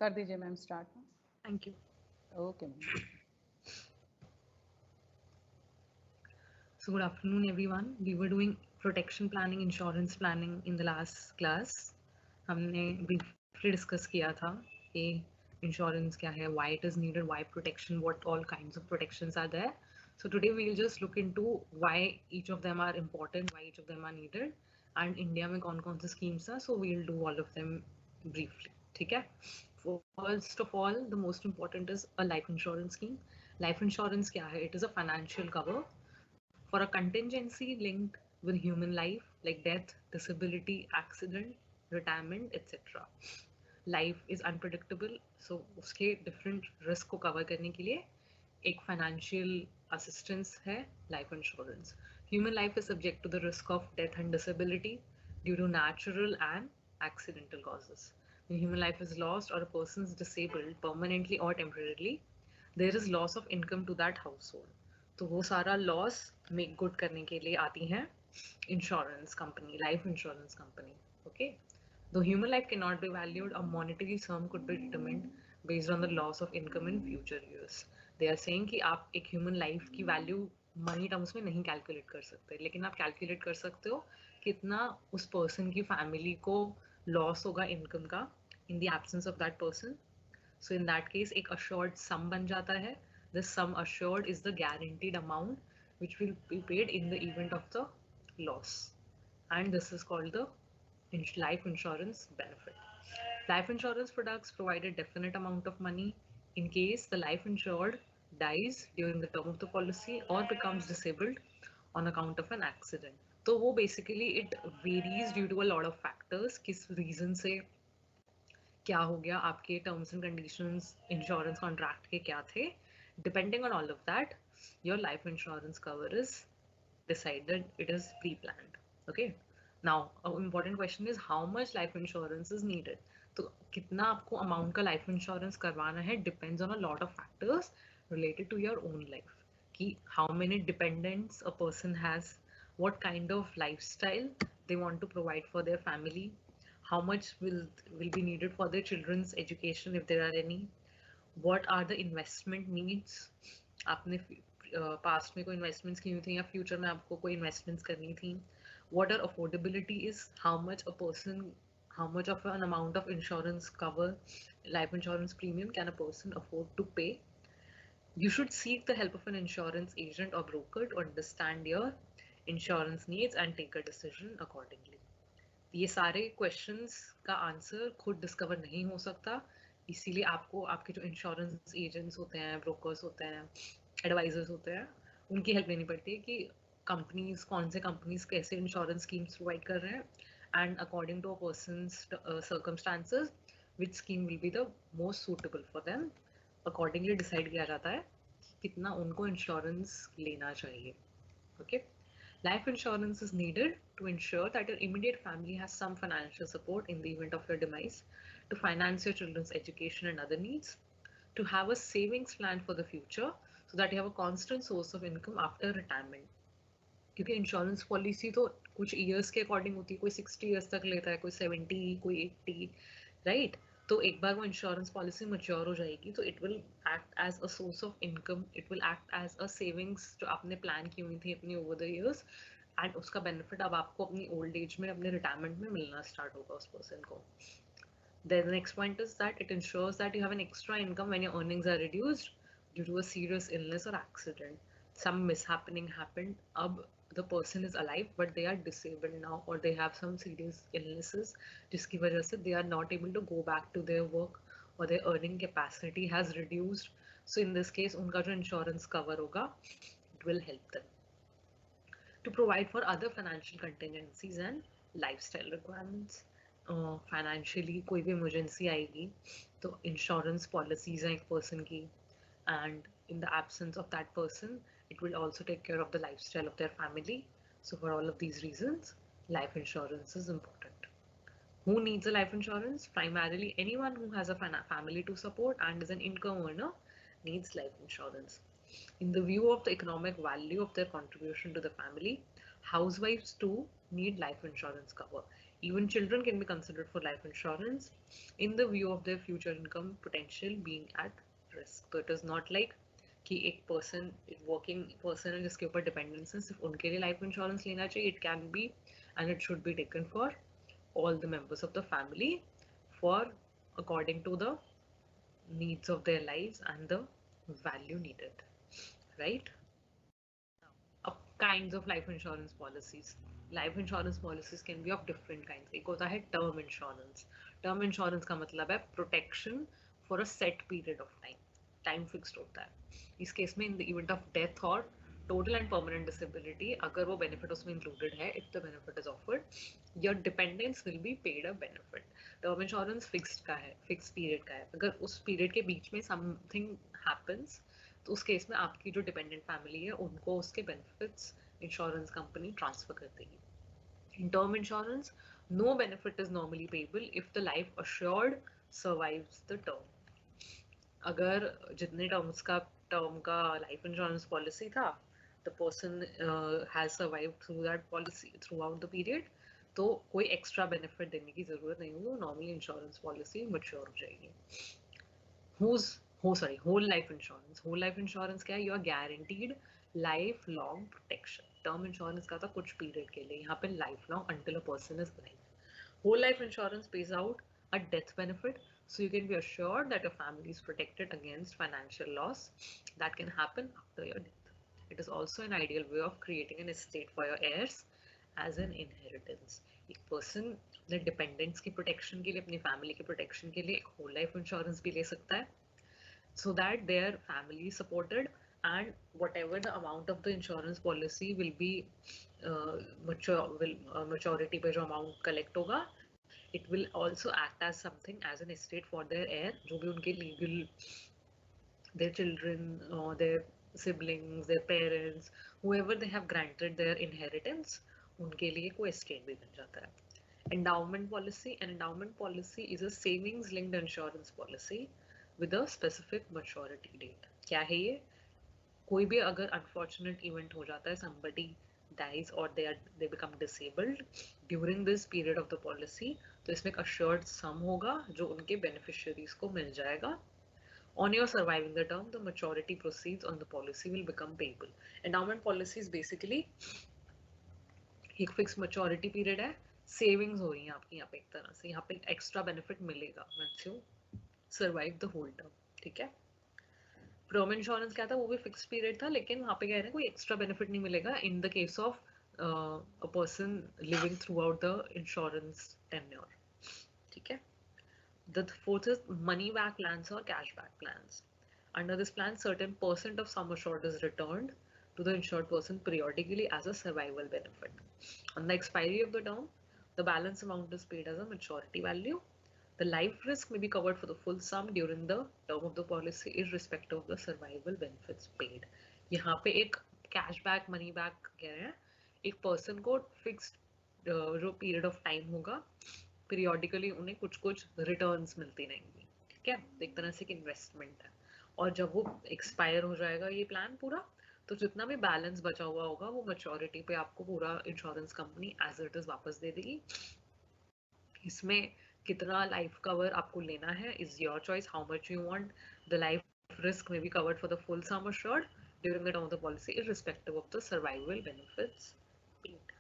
कर दीजिए ma'am start. Thank you. Okay ma'am. So good afternoon, everyone. We were doing protection planning, insurance planning in the last class. हमने briefly discuss किया था कि insurance क्या है, why it is needed, why protection, what all kinds of protections are there. So today we'll just look into why each of them are important, why each of them are needed, and India में कौन कौन से schemes हैं. So we'll do all of them briefly. ठीक है? First of all, the most important is a life insurance scheme. Life insurance क्या है? It is a financial cover for a contingency linked with human life like death, disability, accident, retirement, etc. Life is unpredictable, so उसके different risk को cover करने के लिए एक financial assistance है life insurance. Human life is subject to the risk of death and disability due to natural and accidental causes. When human life is lost or a person is disabled permanently or temporarily, there is loss of income to that household. तो वो सारा loss make good करने के लिए आती हैं insurance company, life insurance company. Okay, though human life cannot be valued, a monetary sum could be determined based on the loss of income in future years. They are saying कि आप एक human life की value money terms में नहीं calculate कर सकते, लेकिन आप कैलकुलेट कर सकते हो कितना उस पर्सन की फैमिली को लॉस होगा इनकम का इन the absence of that person. So in that case, एक assured sum बन जाता है. This sum assured is the guaranteed amount which will be paid in the event of the loss, and this is called the life insurance benefit. Life insurance products provide a definite amount of money in case the life insured dies during the term of the policy or becomes disabled on account of an accident. तो वो basically it varies due to a lot of factors. किस reason से क्या हो गया, आपके terms and conditions insurance contract के क्या थे, depending on all of that your life insurance cover is decided, it is pre-planned. Okay, now an important question is how much life insurance is needed. तो कितना आपको amount का life insurance करवाना है depends on a lot of factors related to your own life, कि how many dependents a person has, what kind of lifestyle they want to provide for their family, how much will be needed for their children's education if there are any, what are the investment needs, आपने past में कोई investments की हुई थी या future में आपको कोई इन्वेस्टमेंट्स करनी थी, what are affordability is, how much a person, how much of an amount of insurance cover, life insurance premium can a person afford to pay. You should seek the help of an insurance agent or broker to understand your insurance needs and take a decision accordingly. ये सारे questions का answer खुद discover नहीं हो सकता, इसीलिए आपको आपके जो इंश्योरेंस एजेंट्स होते हैं, ब्रोकर्स होते हैं, एडवाइजर्स होते हैं, उनकी हेल्प लेनी पड़ती है कि कंपनीज, कौन से कंपनीज कैसे इंश्योरेंस स्कीम्स प्रोवाइड कर रहे हैं, and according to a person's circumstances which scheme will be the most suitable for them, accordingly decide किया जाता है कितना उनको इंश्योरेंस लेना चाहिए. Okay, life insurance is needed to ensure that your immediate family has some financial support in the event of your demise, to finance your children's education and other needs, to have a savings plan for the future so that you have a constant source of income after retirement. क्योंकि insurance policy तो कुछ years के according होती है, कोई 60 years तक लेता है, कोई 70, कोई 80, राइट. तो एक बार वो इंश्योरेंस पॉलिसी मैच्योर हो जाएगी तो it will act as a source of income, it will act as a savings जो आपने प्लान की हुई थी अपनी ओवर द ईयर्स, एंड उसका बेनिफिट अब आपको अपनी ओल्ड एज में, अपने रिटायरमेंट में मिलना स्टार्ट होगा उस पर्सन को. Then the next point is that it ensures that you have an extra income when your earnings are reduced due to a serious illness or accident. Some mishappening happened. Ab the person is alive but they are disabled now, or they have some serious illnesses जिसकी वजह से they are not able to go back to their work, or their earning capacity has reduced. So in this case उनका जो insurance cover होगा it will help them to provide for other financial contingencies and lifestyle requirements. Financially कोई भी emergency आएगी तो insurance policies हैं एक person की, and in the absence of that person it will also take care of the life style of their family. So for all of these reasons life insurance is important. Who needs a life insurance? Primarily anyone who has a family to support and is an income earner needs life insurance. In the view of the economic value of their contribution to the family, housewives too need life insurance cover. Even children can be considered for life insurance in the view of their future income potential being at risk. So it is not like कि एक person working person है जिसके ऊपर dependence है सिर्फ उनके लिए life insurance लेना चाहिए. It can be and it should be taken for all the members of the family for according to the needs of their lives and the value needed, right? Kinds of life insurance policies. Life insurance policies can be of different kinds. एक होता है term insurance. Term insurance का मतलब है protection for a set period of time. Time fixed होता है. इस case में in the event of death or total and permanent disability, अगर वो benefit उसमें included है, if the benefit is offered, your dependents will be paid a benefit. Term insurance fixed का है, fixed period का है. अगर उस period के बीच में something happens, तो उस केस में आपकी जो डिपेंडेंट फैमिली है उनको उसके बेनिफिट्स इंश्योरेंस कंपनी ट्रांसफर कर देगी. In term insurance no benefit is normally payable if the life assured survives the term. अगर जितने टर्म का लाइफ इंश्योरेंस पॉलिसी था the person has survived through that policy throughout the period, तो कोई extra benefit देने की जरूरत नहीं होगी. नॉर्मली इंश्योरेंस पॉलिसी मैच्योर हो जाएगी. Whole life insurance. Whole life insurance क्या है? You are guaranteed lifelong protection. Term insurance का था कुछ period के लिए. यहाँ पे lifelong until a person is alive. Whole life insurance pays out a death benefit, so you can be assured that your family is protected against financial loss that can happen after your death. It is also an ideal way of creating an estate for your heirs as an inheritance. एक person अपने dependents की protection के लिए, अपनी family की protection के लिए एक whole life insurance भी ले सकता है, so that their family is supported, and whatever the amount of the insurance policy will be maturity पे जो amount collect होगा, it will also act as something as an estate for their heir. जो भी उनके legal, their children or their siblings, their parents, whoever they have granted their inheritance, उनके लिए कोई estate भी बन जाता है. Endowment policy. An endowment policy is a savings linked insurance policy with a specific maturity date. क्या है ये? कोई भी अगर unfortunate event हो जाता है, somebody dies or they become disabled during this period of the policy, तो इसमें एक assured sum होगा जो उनके beneficiaries को मिल जाएगा. On your surviving the term, the maturity proceeds on the policy will become payable. Endowment policy is basically एक fixed maturity period है, savings हो रही है आपकी यहाँ पे एक तरह से, यहाँ पे extra benefit मिलेगा once you survive the whole term. ठीक है. टर्म इंश्योरेंस क्या था? वो भी फिक्स पीरियड था, लेकिन वहाँ पे कह रहे हैं कोई एक्स्ट्रा बेनिफिट नहीं मिलेगा इन the case of a person living through out the insurance tenure. ठीक है. The fourth is money back plans or cash back plans. Under this plan, certain percent of sum assured is returned to the insured person periodically as a survival benefit. On the expiry of the term, the balance amount is paid as a maturity value. The life risk may be covered for the full sum during the term of the policy, irrespective of the survival benefits paid. यहाँ पे एक cash back, money back कह रहे हैं. एक person को fixed जो period of time होगा, periodically उन्हें कुछ returns मिलती रहेंगी. ठीक है. एक तरह से एक investment है. और जब वो expire हो जाएगा ये plan पूरा, तो जितना भी balance बचा हुआ होगा वो maturity पे आपको पूरा insurance company as it is वापस दे देगी. इसमें कितना लाइफ कवर आपको लेना है is your choice. How much you want. The life risk may be covered for the full sum assured during the term of the policy, irrespective of the survival benefits paid.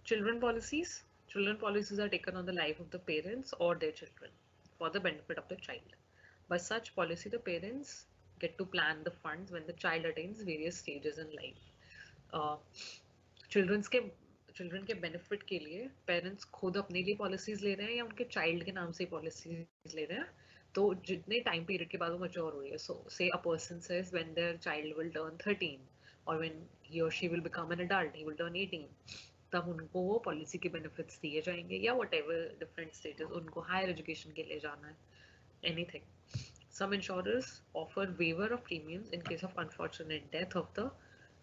Children policies. Children policies are taken on the life of the parents or their children for the benefit of the child. By such policy, the parents get to plan the funds when the child attains various stages in life. Children के benefit के लिए parents खुद अपने लिए policies ले रहे हैं या उनके चाइल्ड के नाम से पॉलिसीज ले रहे हैं. तो जितने टाइम पीरियड के बाद वो मैच्योर हो रही है, सो से a person says when their child will turn 13 और व्हेन ही और she will become an adult, he will turn 18, तब उनको वो पॉलिसी के बेनिफिट्स दिए जाएंगे या व्हाटएवर डिफरेंट स्टेटस, उनको हायर एजुकेशन के लिए जाना है, anything. Some insurers offer waiver of premiums in case of unfortunate death of the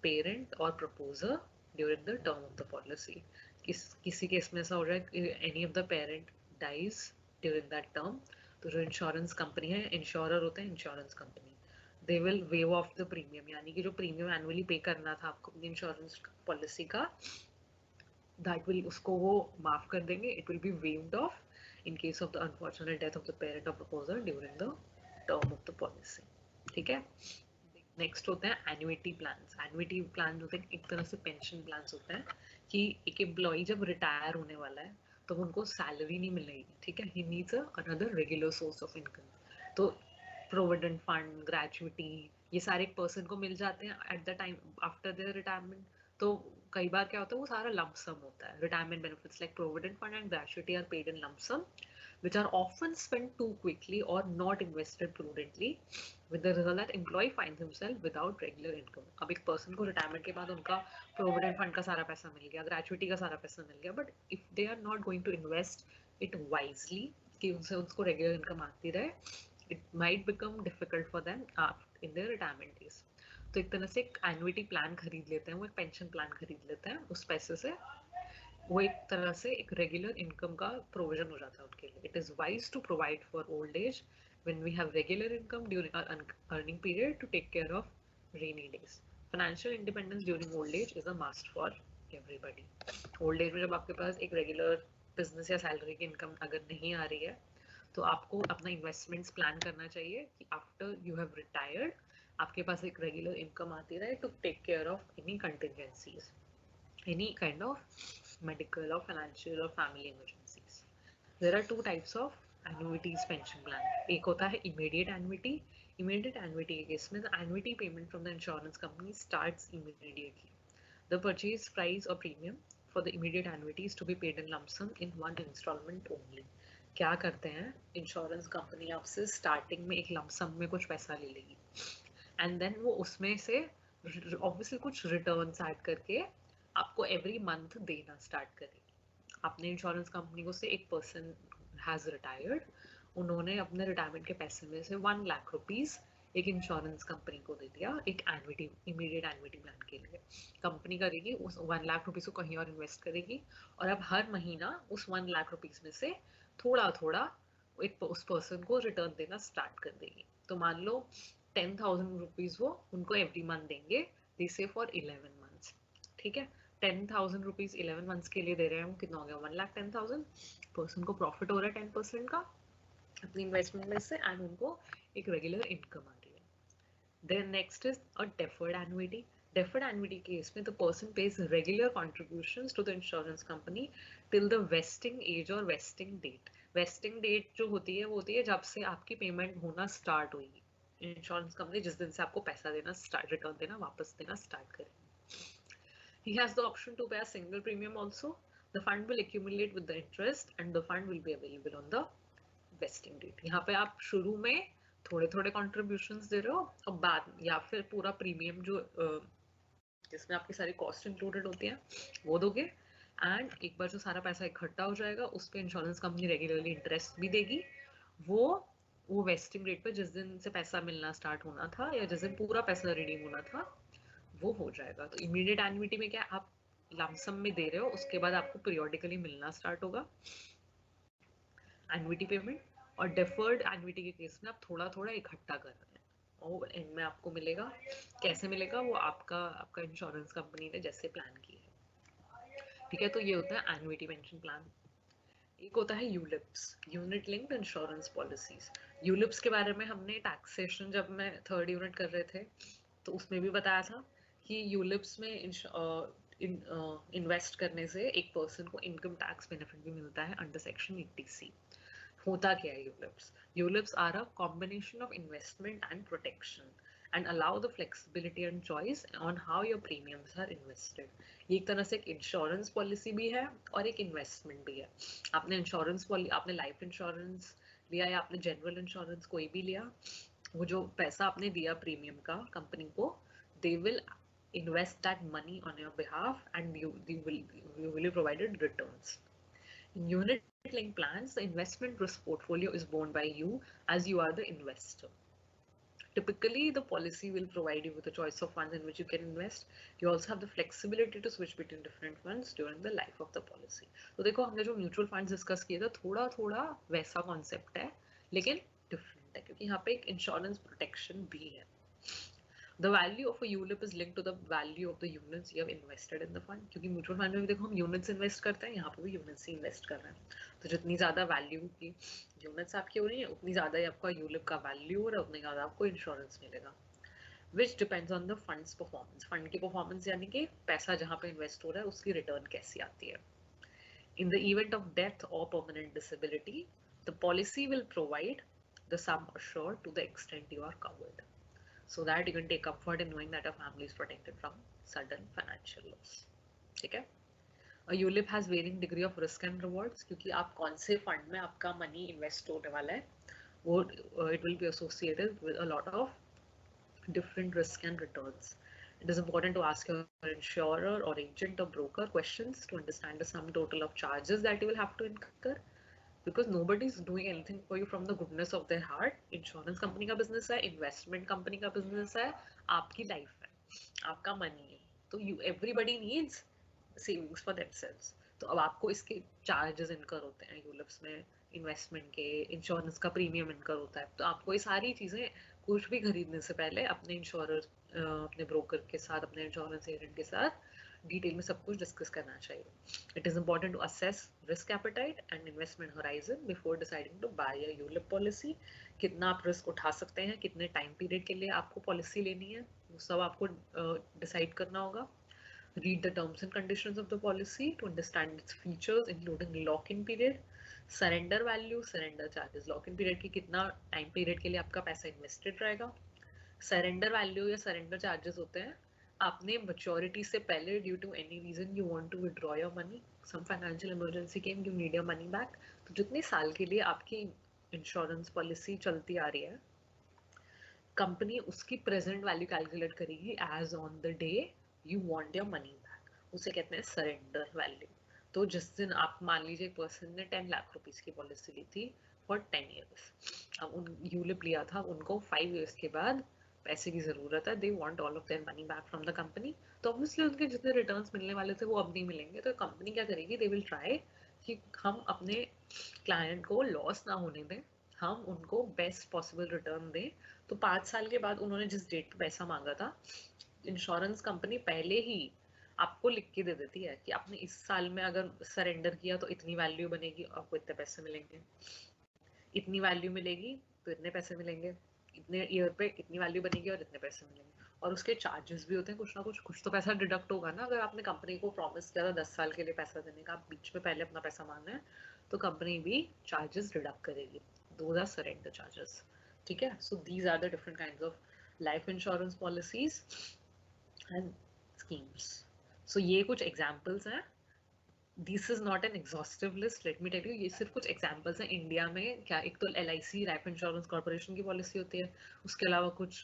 parent or proposer during the term of the policy. किसी केस में ऐसा हो रहा है any of the parent dies during that term, तो जो insurance company है, insurer होते हैं insurance company, they will waive off the premium. यानी कि जो प्रीमियम एनुअली पे करना था आपको अपनी इंश्योरेंस पॉलिसी का, that will उसको वो माफ कर देंगे, it will be waived off in case of the unfortunate death of the parent or proposer during the term of the policy. ठीक है. नेक्स्ट होते हैं एन्युइटी प्लान्स. एन्युइटी प्लान होते हैं एक तरह से पेंशन प्लान्स होते हैं कि एक एम्प्लॉय जब रिटायर होने वाला है तो उनको सैलरी नहीं मिलेगी. ठीक है, he needs another regular source of income. तो प्रोविडेंट फंड, ग्रेजुइटी, ये सारे एक पर्सन को मिल जाते हैं at the time after their retirement. तो कई बार क्या होता है वो सारा लंप सम होता है. Retirement benefits like provident fund and gratuity are paid in lump sum which are often spent too quickly or not invested prudently, with the result that employee finds himself without regular income. अब एक person को retirement के बाद उनका provident fund का सारा पैसा मिल गया, gratuity का सारा पैसा मिल गया, but if they are not going to invest it wisely, कि उनसे उसको regular income आती रहे, it might become difficult for them in their retirement days. तो एक तरह से एक annuity plan खरीद लेते हैं, वो एक pension plan खरीद लेते हैं उस पैसे से. वो एक तरह से एक रेगुलर इनकम का प्रोविजन हो जाता है उनके लिए. It is wise to provide for old age when we have regular income during our earning period to take care of rainy days. Financial independence during old age is a must for everybody. Old age में जब आपके पास एक regular business या salary की income अगर नहीं आ रही है तो आपको अपना इन्वेस्टमेंट्स प्लान करना चाहिए कि आफ्टर यू हैव रिटायर्ड आपके पास एक रेगुलर इनकम आती रहे to take care of any contingencies, any kind of medical or financial or family emergencies. There are two types of annuities pension plan. एक होता है immediate annuity. Immediate annuity के case में the annuity payment from the insurance company starts immediately. The purchase price or premium for the immediate annuity is to be paid in lump sum in one installment only. क्या करते हैं insurance company आपसे starting में एक lump सम में कुछ पैसा ले लेगी एंड देन वो उसमें से ऑब्वियसली कुछ रिटर्न्स ऐड करके आपको एवरी मंथ देना स्टार्ट करेगी. आपने इंश्योरेंस कंपनी को से एक पर्सन हैज रिटायर्ड, उन्होंने अपने रिटायरमेंट के पैसे में से 1 लाख रुपीस एक इंश्योरेंस कंपनी को दे दिया एक एन्युटी इमीडिएट एन्युटी प्लान के लिए. कंपनी करेगी उस 1 लाख रुपीस को कहीं और इन्वेस्ट करेगी और अब हर महीना उस 1 लाख रुपीस में से थोड़ा थोड़ा एक उस पर्सन को रिटर्न देना स्टार्ट कर देगी. तो मान लो 10,000 रुपीज वो उनको एवरी मंथ देंगे, दे से फॉर 11 मंथ्स. ठीक है, 10,000 रुपीज 11 मंथ्स के लिए दे रहे हैं. कितना हो गया 1,10,000. पर्सन को प्रॉफिट हो रहा है 10% का अपनी इन्वेस्टमेंट में से एंड उनको एक रेगुलर इनकम आ रही है. Then next is a deferred annuity. Deferred annuity case में the person pays regular contributions to the insurance company till the vesting age or vesting date. Vesting date जो होती है वो होती है जब से आपकी पेमेंट होना स्टार्ट हुई. इंश्योरेंस कंपनी जिस दिन से आपको पैसा देना स्टार्ट रिटर्न देना वापस देना स्टार्ट करेगी. He has the option to pay a single premium also. The fund will accumulate with the interest and the fund will be available on the vesting date. यहाँ पे आप शुरू में थोड़े थोड़े contributions दे रहे हो और बाद या फिर पूरा प्रीमियम जो जिसमें आपकी सारी कॉस्ट इंक्लूडेड होती है वो दोगे एंड एक बार जो सारा पैसा इकट्ठा हो जाएगा उस पर इंश्योरेंस कंपनी रेगुलरली इंटरेस्ट भी देगी. वो वेस्टिंग रेट पे जिस दिन से पैसा मिलना स्टार्ट होना था या जिस दिन पूरा पैसा रिडीम होना था वो हो जाएगा. तो इमीडिएट एन्युटी में क्या आप लमसम में दे रहे हो, उसके बाद आपको पीरियोडिकली मिलना स्टार्ट होगा एन्युटी पेमेंट. और डेफर्ड एन्युटी के केस में आप थोड़ा थोड़ा इकट्ठा कर रहे हैं और एंड में आपको मिलेगा. कैसे मिलेगा वो आपका इंश्योरेंस कंपनी ने जैसे प्लान की है. ठीक है, तो ये होता है एन्युटी पेंशन प्लान. एक होता है ULIPs, unit linked insurance policies. ULIPs के बारे में हमने टैक्सेशन जब मैं 3rd यूनिट कर रहे थे तो उसमें भी बताया था कि यूलिप्स में इन्वेस्ट करने से एक पर्सन को इनकम टैक्स बेनिफिट भी मिलता है अंडर सेक्शन 80C. होता क्या है ULIPs? ULIPs are a combination of investment and protection and allow the flexibility and choice on how your premiums are invested. ये एक तरह से एक इंश्योरेंस पॉलिसी भी है और एक इन्वेस्टमेंट भी है. आपने इंश्योरेंस आपने लाइफ इंश्योरेंस लिया या आपने जनरल इंश्योरेंस कोई भी लिया, वो जो पैसा आपने दिया प्रीमियम का कंपनी को, they will invest that money on your behalf and you will be provided returns. In unit linked plans, the investment risk portfolio is borne by you as you are the investor. Typically, the policy will provide you with a choice of funds in which you can invest. You also have the flexibility to switch between different funds during the life of the policy. तो देखो हमने जो mutual funds discuss किए थे थोड़ा थोड़ा वैसा concept है लेकिन डिफरेंट है क्योंकि यहाँ पे एक इंश्योरेंस प्रोटेक्शन भी है. The value of a ULIP is linked to the value of the units you have invested in the fund. क्योंकि म्यूचुअल फंड में भी देखो हम यूनिट्स इन्वेस्ट करते हैं, यहाँ पे भी यूनिट्स ही इन्वेस्ट कर रहे हैं. तो जितनी ज्यादा वैल्यू की यूनिट्स आपकी हो रही है उतनी ज्यादा ही आपका यूलिप का वैल्यू हो रहा है, उतनी ज्यादा आपको इंश्योरेंस मिलेगा. Which depends on the funds performance. Fund की परफॉर्मेंस यानी कि पैसा जहाँ पे इन्वेस्ट हो रहा है उसकी रिटर्न कैसी आती है. In the event of death or permanent disability, the policy will provide the sum assured to the extent you are covered, so that you can take comfort in knowing that your family is protected from sudden financial loss. ठीक है. A ULIP has varying degree of risk and rewards क्योंकि आप कौन से fund में आपका money invest होने वाला है वो it will be associated with a lot of different risk and returns. It is important to ask your insurer or agent or broker questions to understand the sum total of charges that you will have to incur, because nobody is doing anything for you from the goodness of their heart. Insurance company का business है, investment company का business है, आपकी life है, आपका money है, तो everybody needs savings for themselves. तो अब आपको इसके charges incur होते हैं यूलिप्स में, इन्वेस्टमेंट के, इंश्योरेंस का प्रीमियम इनकर होता है, तो आपको ये सारी चीजें कुछ भी खरीदने से पहले अपने इंश्योरर, अपने ब्रोकर के साथ, अपने इंश्योरेंस एजेंट के साथ डिटेल में सब कुछ डिस्कस करना चाहिए. It is important to assess risk appetite and investment horizon before deciding to buy a ULIP policy. कितना आप रिस्क उठा सकते हैं, कितने टाइम पीरियड के लिए आपको पॉलिसी लेनी है, वो सब आपको डिसाइड करना होगा. Read the terms and conditions of the policy to understand its features, including lock-in period, surrender value, surrender charges. Lock-in period की कितना टाइम पीरियड के लिए आपका पैसा इन्वेस्टेड रहेगा. सरेंडर वैल्यू या सरेंडर चार्जेस होते हैं आपने मैच्योरिटी से पहले, due to any reason you want to withdraw your money, some financial emergency came, you need your money back, तो जितने साल के लिए आपकी इंश्योरेंस पॉलिसी चलती आ रही है, कंपनी उसकी प्रेजेंट वैल्यू कैलकुलेट करेगी as on the day you want your money back. उसे कहते हैं सरेंडर वैल्यू. तो जिस दिन आप मान लीजिए एक पर्सन ने 10 लाख रुपीस की पॉलिसी ली थी फॉर 10 ईयर्स, अब उन यूलिप लिया था, उनको 5 ईयर्स के बाद पैसे की जरूरत है, they want all of their money back from the company, तो ऑब्वियसली उनके जितने रिटर्न्स मिलने वाले थे वो अब नहीं मिलेंगे. तो कंपनी क्या करेगी, दे विल ट्राई कि हम अपने क्लाइंट को लॉस ना होने दें, हम उनको बेस्ट पॉसिबल रिटर्न दें. तो 5 साल के बाद उन्होंने जिस डेट पे पैसा मांगा था, इंश्योरेंस कंपनी पहले ही आपको लिख के दे देती है कि आपने इस साल में अगर सरेंडर किया तो इतनी वैल्यू बनेगी, आपको इतने पैसे मिलेंगे, इतनी वैल्यू मिलेगी तो इतने पैसे मिलेंगे, इतने ईयर पे इतनी वैल्यू बनेगी और इतने पैसे मिलेंगे. और उसके चार्जेस भी होते हैं कुछ ना कुछ तो पैसा डिडक्ट होगा ना. अगर आपने कंपनी को प्रॉमिस किया था 10 साल के लिए पैसा देने का, आप बीच में पहले अपना पैसा मांगना है, तो कंपनी भी चार्जेस डिडक्ट करेगी. Those are surrender charges. ठीक है. So these are the different kinds of life insurance policies and schemes. So ये कुछ एग्जाम्पल्स हैं. This is not an exhaustive list, let me tell you, ये सिर्फ कुछ एग्जांपल्स हैं. इंडिया में क्या, एक तो LIC लाइफ इंश्योरेंस कॉर्पोरेशन की पॉलिसी होती है, उसके अलावा कुछ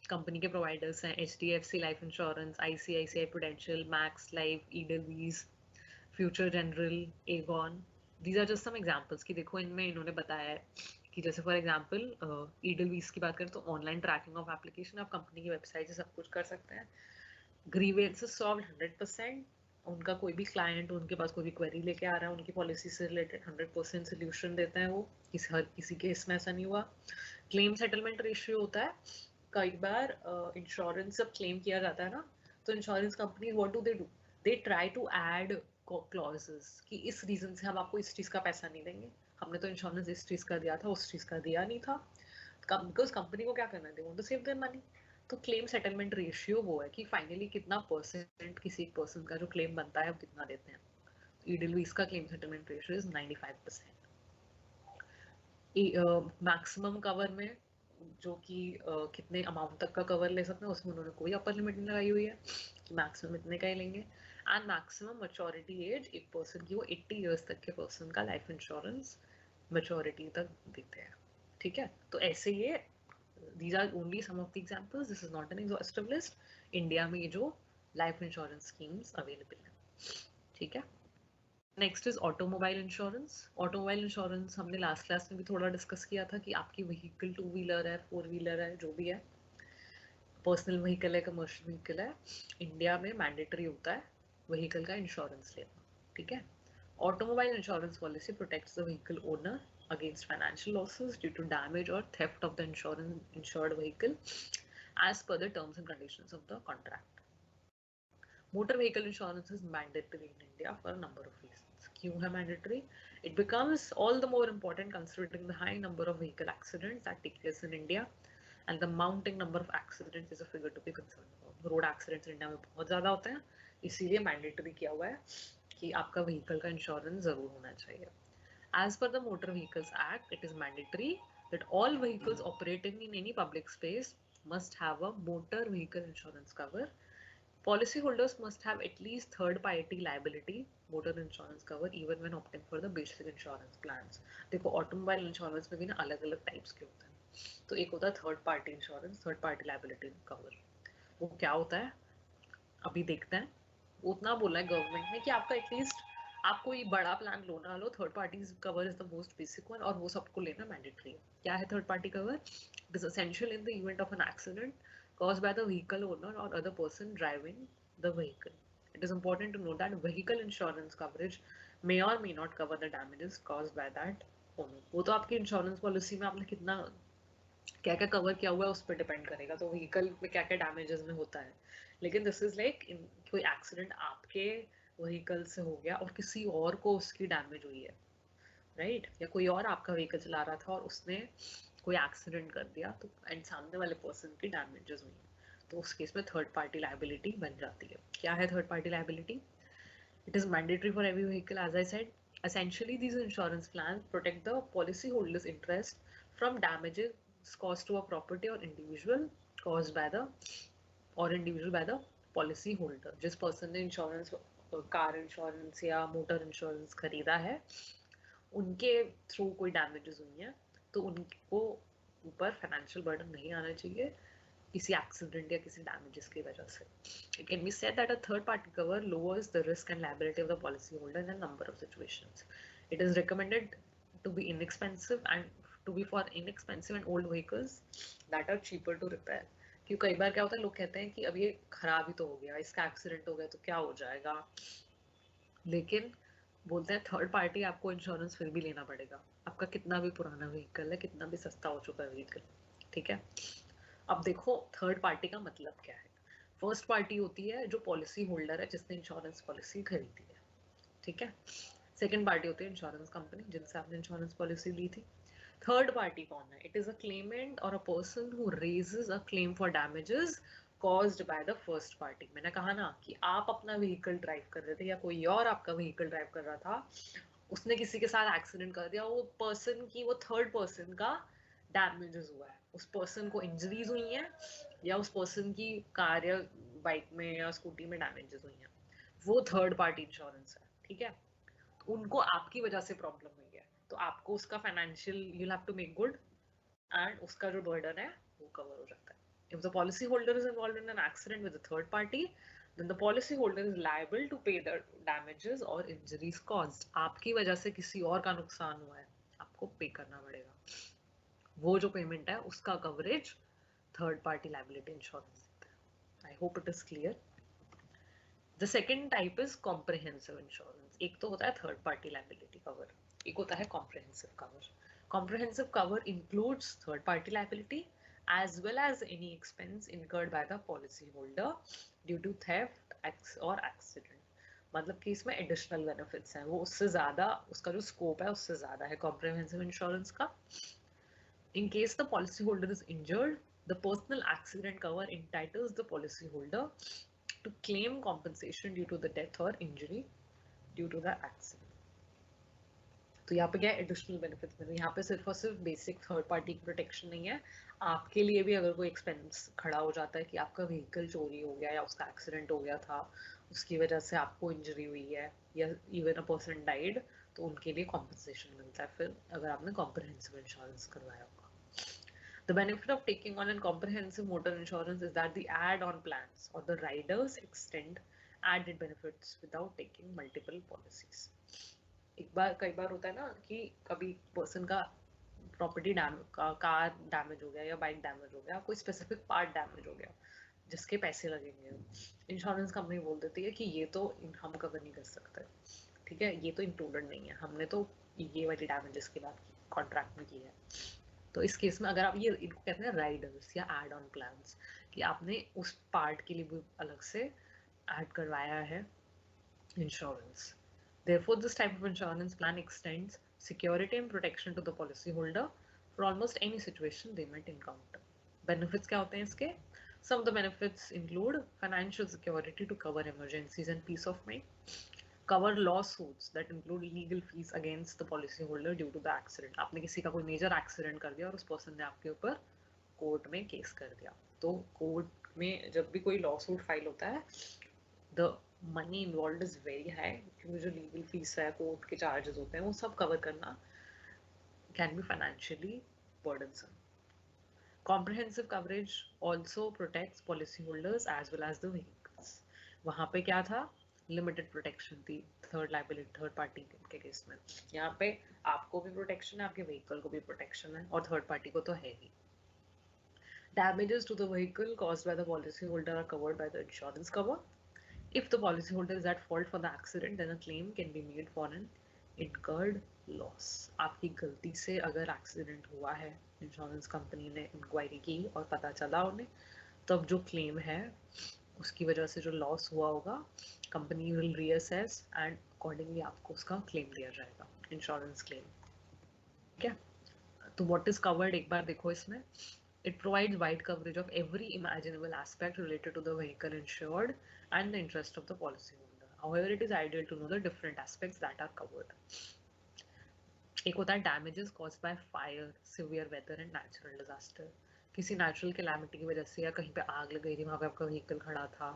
कंपनी के प्रोवाइडर्स हैं, HDFC life insurance, ICICI Prudential, Max Life, Edelweiss, Future General, Aegon. These are just some examples कि देखो इनमें इन्होंने बताया है कि जैसे फॉर एग्जांपल ईडेलवीज की बात करें तो ऑनलाइन ट्रैकिंग ऑफ एप्लीकेशन, आप कंपनी की वेबसाइट से सब कुछ कर सकते हैं. Grievances solve 100%. उनका कोई भी क्लाइंट उनके पास कोई भी क्वेरी लेके आ रहा है उनकी पॉलिसी से रिलेटेड, 100% सोल्यूशन देते हैं वो. हर किसी केस में ऐसा नहीं हुआ. क्लेम सेटलमेंट रेशियो होता है. कई बार इंश्योरेंस जब क्लेम किया जाता है ना, तो insurance company what do, they try to add clauses कि इस रीजन से हम आपको इस चीज का पैसा नहीं देंगे, हमने तो इंश्योरेंस इस चीज का दिया था, उस चीज का दिया नहीं था. बिकॉज कंपनी को क्या करना है, they want to save their money. तो क्लेम सेटलमेंट रेशियो वो है कि फाइनली कितना परसेंट किसी एक पर्सन का जो क्लेम बनता है वो कितना देते हैं. ईडेलवीज का claim settlement ratio is 95%. Maximum cover में जो कि कितने अमाउंट तक का कवर ले सकते हैं, उसमें उन्होंने कोई अपर लिमिट नहीं लगाई हुई है कि मैक्सिमम इतने का ही लेंगे. एंड मैक्सिमम मैच्योरिटी एज एक पर्सन की वो 80 इयर्स तक के पर्सन का लाइफ इंश्योरेंस मैच्योरिटी तक देते हैं. ठीक है. तो ऐसे ये these are only some of the examples, this is not an exhaustive list. India में ये जो लाइफ इंश्योरेंस स्कीम्स अवेलेबल है. ठीक है. Next is automobile insurance. Automobile insurance हमने लास्ट क्लास में भी थोड़ा डिस्कस किया था कि आपकी व्हीकल 2 व्हीलर है, 4 व्हीलर है, जो भी है, पर्सनल व्हीकल है, कमर्शियल व्हीकल है, इंडिया में मैंडेटरी होता है व्हीकल का इंश्योरेंस लेना. ठीक है. Automobile insurance policy protects the vehicle owner against financial losses due to damage or theft of the insured vehicle as per the terms and conditions of the contract. Motor vehicle insurance is mandatory in India for a number of reasons. क्यों है mandatory? It becomes all the more important considering the high number of vehicle accidents that take place in India and the mounting number of accidents is a figure to be concerned about. Road accidents India में बहुत ज़्यादा होते हैं, इसीलिए mandatory किया हुआ है कि आपका vehicle का insurance ज़रूर होना चाहिए. As per the Motor Vehicles Act, it is mandatory that all vehicles operating in any public space must have a motor vehicle insurance cover. Policyholders must have at least third-party liability motor insurance cover even when opting for the basic insurance plans. देखो automobile insurance में भी ना अलग अलग types के होते हैं. तो एक होता है third party insurance, third party liability cover. वो क्या होता है अभी देखते हैं. उतना बोला है गवर्नमेंट ने कि आपका एटलीस्ट आप कोई बड़ा प्लान लो ना लो, third party cover is the most basic one और वो सबको लेना मैंडेटरी है. क्या है third party cover? It is essential in the event of an accident caused by the vehicle owner or other person driving the vehicle. It is important to note that vehicle insurance coverage may or may not cover the damages caused by that owner. वो तो आपकी insurance policy में आपने कितना क्या क्या cover किया हुआ है उस पर डिपेंड करेगा, तो व्हीकल में क्या क्या डैमेजेस में होता है. लेकिन दिस इज लाइक कोई एक्सीडेंट आपके व्हीकल से हो गया और किसी और को उसकी डैमेज हुई है, राइट? या कोई और आपका व्हीकल चला रहा था और उसने कोई एक्सीडेंट कर दिया तो एंड सामने वाले पर्सन की डैमेजेस हुई है, तो उस केस में थर्ड पार्टी लायबिलिटी बन जाती है. क्या है third party liability? It is mandatory for every vehicle as I said. Essentially, these insurance plans protect the policyholder's interest from damages caused to a property or individual caused by the policyholder. जिस person ने insurance, car insurance या motor insurance खरीदा है, उनके through कोई damages हुई है तो उनको ऊपर फाइनेंशियल बर्डन नहीं आना चाहिए किसी एक्सीडेंट या किसी डैमेजेस की वजह से. It can be said that a third party cover lowers the risk and liability of the policy holder in a number of situations. It is recommended to be inexpensive and to be for inexpensive and old vehicles that are cheaper to repair. क्योंकि कई बार क्या होता है, लोग कहते हैं कि अब ये खराब ही तो हो गया, इसका एक्सीडेंट हो गया तो क्या हो जाएगा, लेकिन बोलते हैं थर्ड पार्टी आपको इंश्योरेंस फिर भी लेना पड़ेगा, आपका कितना भी पुराना व्हीकल है, कितना भी सस्ता हो चुका है व्हीकल. ठीक है, अब देखो थर्ड पार्टी का मतलब क्या है. फर्स्ट पार्टी होती है जो पॉलिसी होल्डर है जिसने इंश्योरेंस पॉलिसी खरीदी है. ठीक है. सेकेंड पार्टी होती है इंश्योरेंस कंपनी जिनसे आपने इंश्योरेंस पॉलिसी ली थी. थर्ड पार्टी कौन है? इट इज अ क्लेमेंट और a person who raises a claim for damages caused by the first party. मैंने कहा ना कि आप अपना व्हीकल ड्राइव कर रहे थे या कोई और आपका व्हीकल ड्राइव कर रहा था, उसने किसी के साथ एक्सीडेंट कर दिया, वो पर्सन की, वो थर्ड पर्सन का डैमेजेस हुआ है, उस पर्सन को इंजरीज हुई हैं या उस पर्सन की कार या बाइक में या स्कूटी में डैमेजेस हुई हैं, वो थर्ड पार्टी इंश्योरेंस है. ठीक है, उनको आपकी वजह से प्रॉब्लम हुई है तो आपको उसका financial you will have to make good and उसका जो बर्डन है वो कवर हो जाता है. If the policyholder is involved in an accident with a third party, then the policyholder is liable to pay the damages or injuries caused. आपकी वजह से किसी और का नुकसान हुआ है, आपको पे करना पड़ेगा. वो जो पेमेंट है उसका coverage third party liability insurance देता है. I hope it is clear. The second type is comprehensive insurance. एक तो होता है थर्ड पार्टी लायबिलिटी कवर, एक होता है comprehensive cover. Comprehensive cover includes third party liability as well as any expense incurred by the policy holder due to theft or accident. मतलब कि इसमें एडिशनल बेनिफिट्स हैं, वो उससे ज़्यादा, उसका जो स्कोप है उससे ज़्यादा है कॉम्प्रिहेंसिव इंश्योरेंस का. In case the policyholder is injured, the personal accident cover entitles the policyholder to claim compensation due to the death or injury due to the accident. तो यहाँ पे क्या है, एडिशनल बेनिफिट्स मिल रहे हैं. यहाँ पे सिर्फ और सिर्फ बेसिक थर्ड पार्टी की प्रोटेक्शन नहीं है, आपके लिए भी अगर कोई एक्सपेंस खड़ा हो जाता है कि आपका व्हीकल चोरी हो गया या उसका एक्सीडेंट हो गया था, उसकी वजह से आपको इंजरी हुई है या इवन अ पर्सन डाइड, तो उनके लिए कॉम्पनसेशन मिलता है फिर अगर आपने कॉम्प्रिहेंसिव इंश्योरेंस करवाया होगा. The benefit of taking on a comprehensive motor insurance is that the add-on plans or the riders extend added benefits without taking multiple policies. कई बार होता है ना कि कभी पर्सन का प्रॉपर्टी कार डैमेज हो गया या बाइक डैमेज हो गया, कोई स्पेसिफिक पार्ट डैमेज हो गया जिसके पैसे लगेंगे, इंश्योरेंस कंपनी बोल देती है कि ये तो हम कवर नहीं कर सकते. ठीक है, ये तो इंक्लूडेड नहीं है, हमने तो ये वाली डैमेजेस की बात कॉन्ट्रैक्ट में की है. तो इस केस में अगर आप ये, इनको कहते हैं राइडर्स या एड ऑन प्लान्स, कि आपने उस पार्ट के लिए भी अलग से ऐड करवाया है insurance. Therefore, this type of insurance plan extends security and protection to the policyholder for almost any situation they might encounter. Benefits क्या होते हैं इसके? Some of the benefits include financial security to cover emergencies and peace of mind. Cover lawsuits that include legal fees against the policyholder due to the accident. आपने किसी का कोई major accident कर दिया और उस person ने आपके ऊपर कोर्ट में केस कर दिया, तो कोर्ट में जब भी कोई लॉसूट फाइल होता है, the money involve is very high, क्योंकि जो लीगल फीस है, कोर्ट के चार्जेस होते हैं, वो सब कवर करना can be financially burdensome. Comprehensive coverage also protects policyholders as well as the vehicles. वहाँ पे क्या था? Limited protection थी थर्ड लाइबिलिटी, थर्ड पार्टी के केस में. यहाँ पे आपको भी प्रोटेक्शन है, आपके व्हीकल को भी प्रोटेक्शन है, और थर्ड पार्टी को तो है ही. Damages to the vehicle caused by the policyholder are covered by the insurance cover. If the policyholder is at fault for the accident, then a claim can be made for an incurred loss. आपकी गलती से अगर accident हुआ है, insurance company ने inquiry की और पता चला उन्हें, तब जो क्लेम है उसकी वजह से जो लॉस हुआ होगा, company will reassess and accordingly आपको उसका क्लेम दिया जाएगा, इंश्योरेंस क्लेम. ठीक है, तो व्हाट इज कवर्ड एक बार देखो इसमें. It provides wide coverage of every imaginable aspect related to the vehicle insured and the interest of the policyholder. However, it is ideal to know the different aspects that are covered. एक होता है damages caused by fire, severe weather and natural disaster. किसी natural calamity की वजह से या कहीं पे आग लग गई थी, वहाँ पे आपका vehicle खड़ा था,